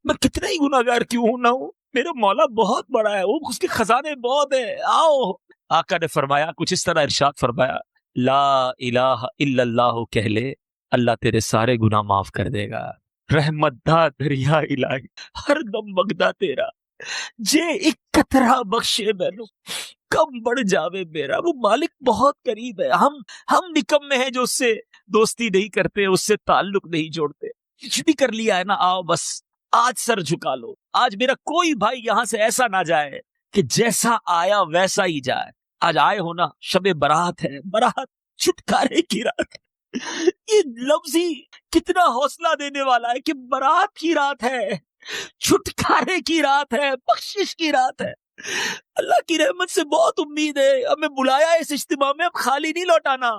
میں کتنا ہی گناہگار کیوں ہوں نہ ہوں، میرا مولا بہت بڑا ہے، وہ اس کے خزانے بہت ہیں۔ آؤ، آقا نے فرمایا کچھ اس طرح ارشاد فرمایا، لا الہ الا اللہ کہہ لے، اللہ تیرے سارے گناہ معاف کر دے گا۔ رحمت دا دریا الہی، ہر دم بگدا تیرا، جے ایک قطرہ بخشے مینوں، کم بڑھ جاوے میرا۔ وہ مالک بہت قریب ہے، ہم نکمے ہیں جو اس سے دوستی نہیں کرتے، اس سے تعلق نہیں جوڑتے۔ کچھ بھی کر لیا ہے نا، آؤ بس آج سر جھکا لو۔ آج میرا کوئی بھائی یہاں سے ایسا نہ جائے کہ جیسا آیا ویسا ہی جائے۔ آج آئے ہو نا، شب برات ہے، برات چھٹکارے کی رات، یہ لفظ ہی کتنا حوصلہ دینے والا ہے کہ برات کی رات ہے، چھٹکارے کی رات ہے، بخشش کی رات ہے۔ اللہ کی رحمت سے بہت امید ہے، ہمیں بلایا اس اجتماع میں، اب خالی نہیں لوٹانا۔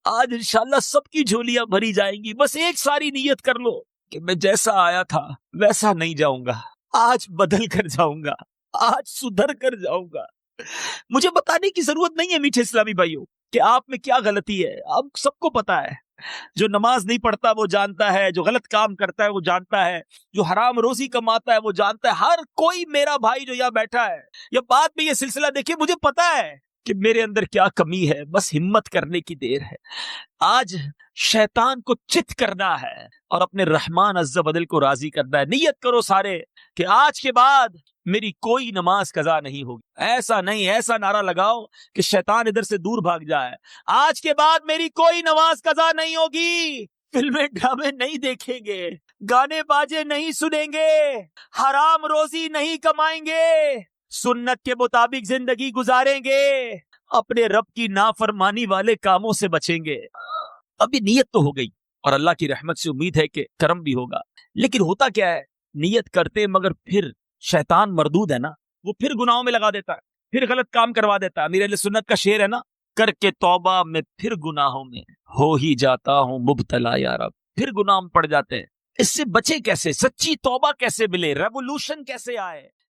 آج انشاءاللہ سب کی جھولیاں بھری جائیں گی، بس ایک ساری نیت کر لو کہ میں جیسا آیا تھا ویسا نہیں جاؤں گا، آج بدل کر جاؤں گا، آج سدھر کر جاؤں گا۔ مجھے بتانے کی ضرورت نہیں ہے میٹھے اسلامی بھائیوں کہ آپ میں کیا غلطی ہے، آپ سب کو پتا ہے۔ جو نماز نہیں پڑھتا وہ جانتا ہے، جو غلط کام کرتا ہے وہ جانتا ہے، جو حرام روزی کماتا ہے وہ جانتا ہے، ہر کوئی میرا بھائی جو یہاں بیٹھا ہے یا بعد میں یہ سلسلہ دیکھیں، مجھے پتا ہے کہ میرے اندر کیا کمی ہے، بس ہمت کرنے کی دیر ہے۔ آج شیطان کو چت کرنا ہے اور اپنے رحمان عز و جل کو راضی کرنا ہے۔ نیت کرو سارے کہ آج کے بعد میری کوئی نماز قضا نہیں ہوگی۔ ایسا نہیں، ایسا نعرہ لگاؤ کہ شیطان ادھر سے دور بھاگ جائے۔ آج کے بعد میری کوئی نماز قضا نہیں ہوگی، فلمیں ڈرامے نہیں دیکھیں گے، گانے باجے نہیں سنیں گے، حرام روزی نہیں کمائیں گے، سنت کے مطابق زندگی گزاریں گے، اپنے رب کی نافرمانی والے کاموں سے بچیں گے۔ ابھی نیت تو ہو گئی اور اللہ کی رحمت سے امید ہے کہ کرم بھی ہوگا، لیکن ہوتا کیا ہے، نیت کرتے مگر پھر شیطان مردود ہے نا، وہ پھر گناہوں میں لگا دیتا ہے، پھر غلط کام کروا دیتا ہے۔ امیر اہل سنت کا شعر ہے نا، کر کے توبہ میں پھر گناہوں میں ہو ہی جاتا ہوں مبتلا یا رب، پھر گناہ میں پڑ جاتے ہیں۔ اس سے بچے کیسے، سچی توبہ کیسے ملے، ریولوشن کیسے آئے؟